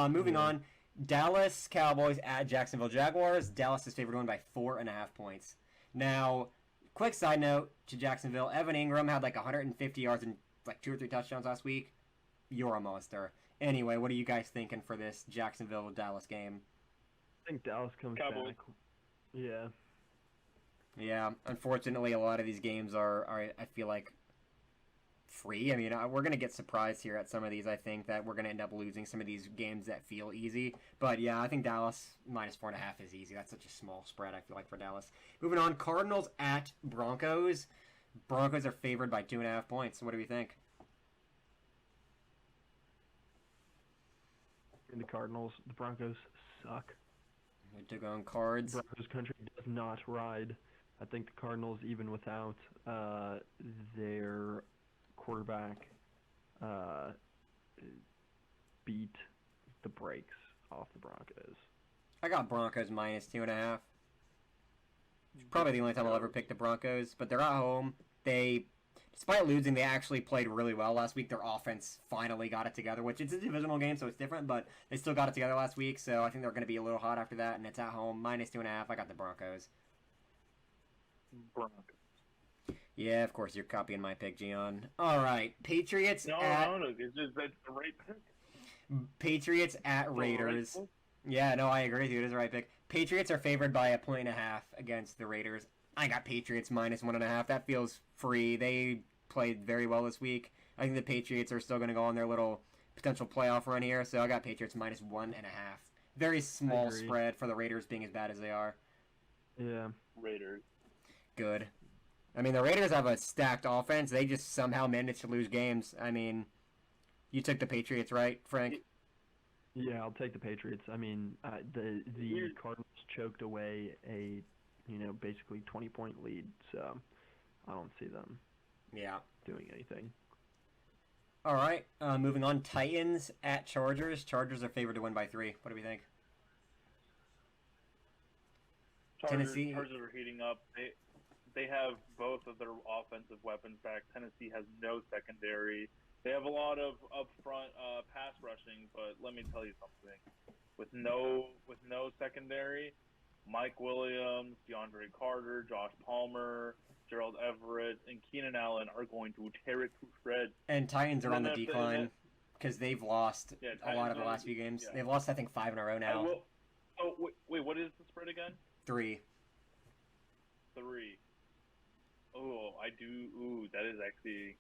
Moving on, Dallas Cowboys at Jacksonville Jaguars. Dallas is favored to win by 4.5 points. Now, quick side note to Jacksonville: Evan Ingram had like 150 yards and like 2 or 3 touchdowns last week. You're a monster. Anyway, what are you guys thinking for this Jacksonville-Dallas game? I think Dallas comes Cowboys. back. Yeah. Yeah, unfortunately, a lot of these games are I feel like, free. I mean, we're going to get surprised here at some of these, I think, that we're going to end up losing some of these games that feel easy. But, yeah, I think Dallas minus 4.5 is easy. That's such a small spread, I feel like, for Dallas. Moving on, Cardinals at Broncos. Broncos are favored by 2.5 points. What do we think? and the Cardinals. The Broncos suck. We took on Cards. Broncos country does not ride. I think the Cardinals, even without their quarterback, beat the brakes off the Broncos. I got Broncos minus 2.5. Probably the only time I'll ever pick the Broncos, but they're at home. Despite losing, they actually played really well last week. Their offense finally got it together, which it's a divisional game, so it's different, but they still got it together last week, so I think they're going to be a little hot after that, and it's at home. Minus 2.5. I got the Broncos. Broncos. Yeah, of course, you're copying my pick, Gian. All right, Patriots No, it's just that's the right pick. Patriots at Raiders. Yeah, no, I agree with you. It is the right pick. Patriots are favored by 1.5 against the Raiders. I got Patriots minus 1.5. That feels free. They played very well this week. I think the Patriots are still going to go on their little potential playoff run here, so I got Patriots minus 1.5. Very small spread for the Raiders being as bad as they are. Yeah. Raiders. Good. I mean, the Raiders have a stacked offense. They just somehow managed to lose games. I mean, you took the Patriots, right, Frank? Yeah, I'll take the Patriots. I mean, the Cardinals choked away a, basically 20-point lead, so I don't see them doing anything. All right, moving on. Titans at Chargers. Chargers are favored to win by 3. What do we think? Tennessee. Chargers are heating up. They have both of their offensive weapons back. Tennessee has no secondary. They have a lot of upfront pass rushing, but let me tell you something. With no secondary, Mike Williams, DeAndre Carter, Josh Palmer, Gerald Everett, and Keenan Allen are going to tear it to shreds. And Titans are on the decline because they've lost a lot of the last few games. Yeah. They've lost, I think, 5 in a row now. Wait, what is the spread again? 3. Oh, I do. Ooh, that is actually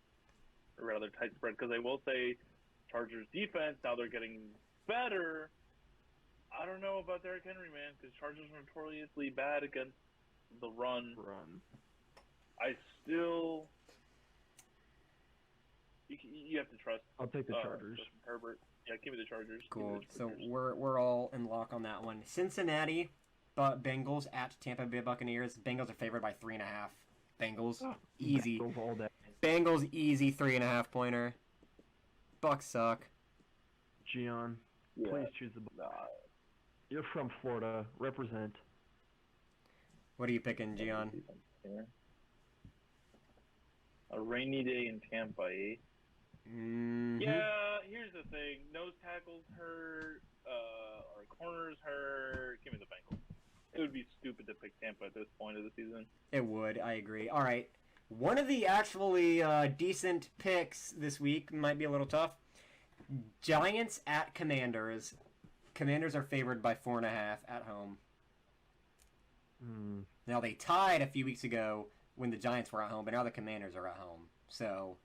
a rather tight spread, because I will say Chargers defense, now they're getting better. I don't know about Derrick Henry, man, because Chargers are notoriously bad against the run. I still... You have to trust. I'll take the Chargers. Herbert. Yeah, give me the Chargers. Cool. So we're all in lock on that one. Cincinnati, but Bengals at Tampa Bay Buccaneers. Bengals are favored by 3.5. Bengals, easy. Bengals, easy 3.5 pointer. Bucks suck. Gian, please choose the Bucks. You're from Florida. Represent. What are you picking, Gian? A rainy day in Tampa, eh? Mm-hmm. Yeah, here's the thing. Nose tackles hurt. Our corners hurt. Give me the Bengals. It would be stupid to pick Tampa at this point of the season. It would. I agree. All right. One of the actually decent picks this week might be a little tough. Giants at Commanders. Commanders are favored by 4.5 at home. Now, they tied a few weeks ago when the Giants were at home, but now the Commanders are at home. So...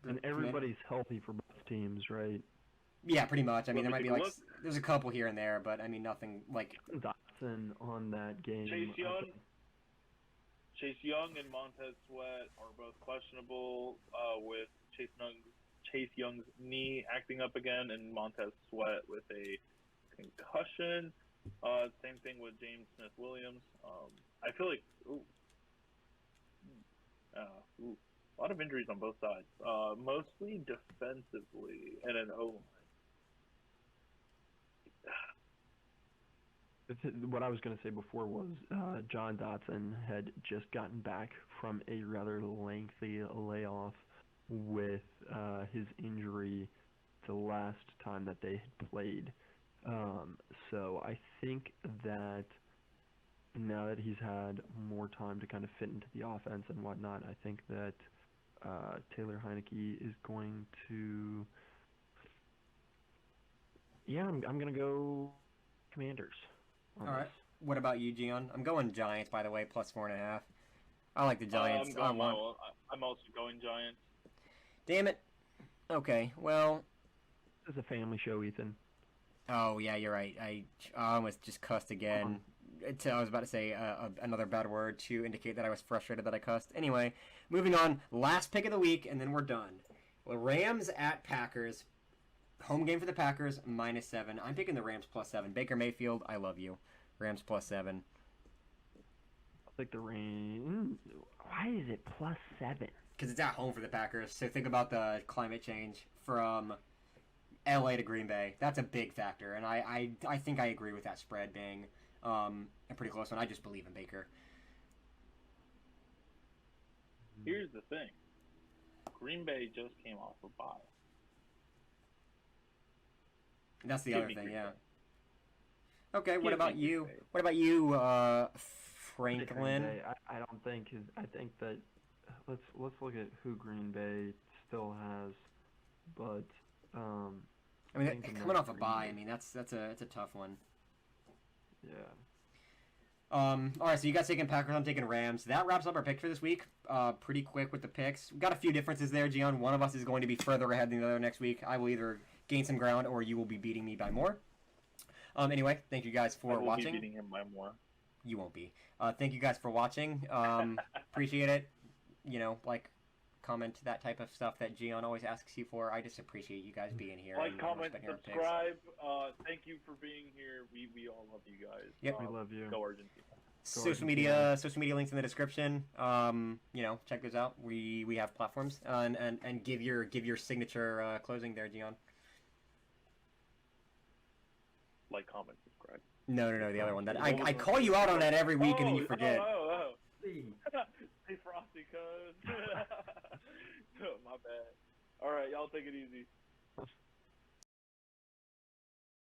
And everybody's healthy for both teams, right? Yeah, pretty much. I mean, there might be there's a couple here and there, but I mean, nothing like... Dotson on that game. Chase Young and Montez Sweat are both questionable, with Chase Young's knee acting up again and Montez Sweat with a concussion. Same thing with James Smith-Williams. I feel like a lot of injuries on both sides, mostly defensively and an O-line. What I was going to say before was John Dotson had just gotten back from a rather lengthy layoff with his injury the last time that they had played. So I think that now that he's had more time to kind of fit into the offense and whatnot, I think that Taylor Heineke is going to... Yeah, I'm going to go Commanders. All right. What about you, Gian? I'm going Giants, by the way, plus 4.5. I like the Giants. I'm also going Giants. Damn it. Okay, well... This is a family show, Ethan. Oh, yeah, you're right. I almost just cussed again. I was about to say another bad word to indicate that I was frustrated that I cussed. Anyway, moving on. Last pick of the week, and then we're done. Rams at Packers. Home game for the Packers, -7. I'm picking the Rams +7. Baker Mayfield, I love you. Rams +7. I'll take the rain. Why is it +7? Because it's at home for the Packers. So think about the climate change from LA to Green Bay. That's a big factor. And I think I agree with that spread being a pretty close one. I just believe in Baker. Here's the thing. Green Bay just came off a bye. That's the Give other me thing, Green yeah. Bay. Okay, what Give about me Green you? Bay. What about you, Green Franklin? Bay, I don't think I think that let's look at who Green Bay still has, but I mean, thinking coming that off a Green bye, Bay- I mean, that's a tough one. yeah. All right, so you guys taking Packers, I'm taking Rams. That wraps up our pick for this week. Pretty quick with the picks. We've got a few differences there, Gian. One of us is going to be further ahead than the other next week. I will either gain some ground or you will be beating me by more. Anyway, thank you guys I for will watching. be beating him by more. You won't be. Thank you guys for watching. Appreciate it. You know, like, comment, that type of stuff that Gian always asks you for. I just appreciate you guys being here. Like, and comment, respecting our picks. subscribe. Thank you for being here. We all love you guys. Yep. We love you. Go Argentina. Social Argentina. media links in the description. You know, check those out. We have platforms and give your signature closing there, Gian. Like, comment, subscribe. No, the other one. That What was I the- call you out on that every week and then you forget. Oh. Hey, Frosty, cuz. My bad. All right, y'all take it easy.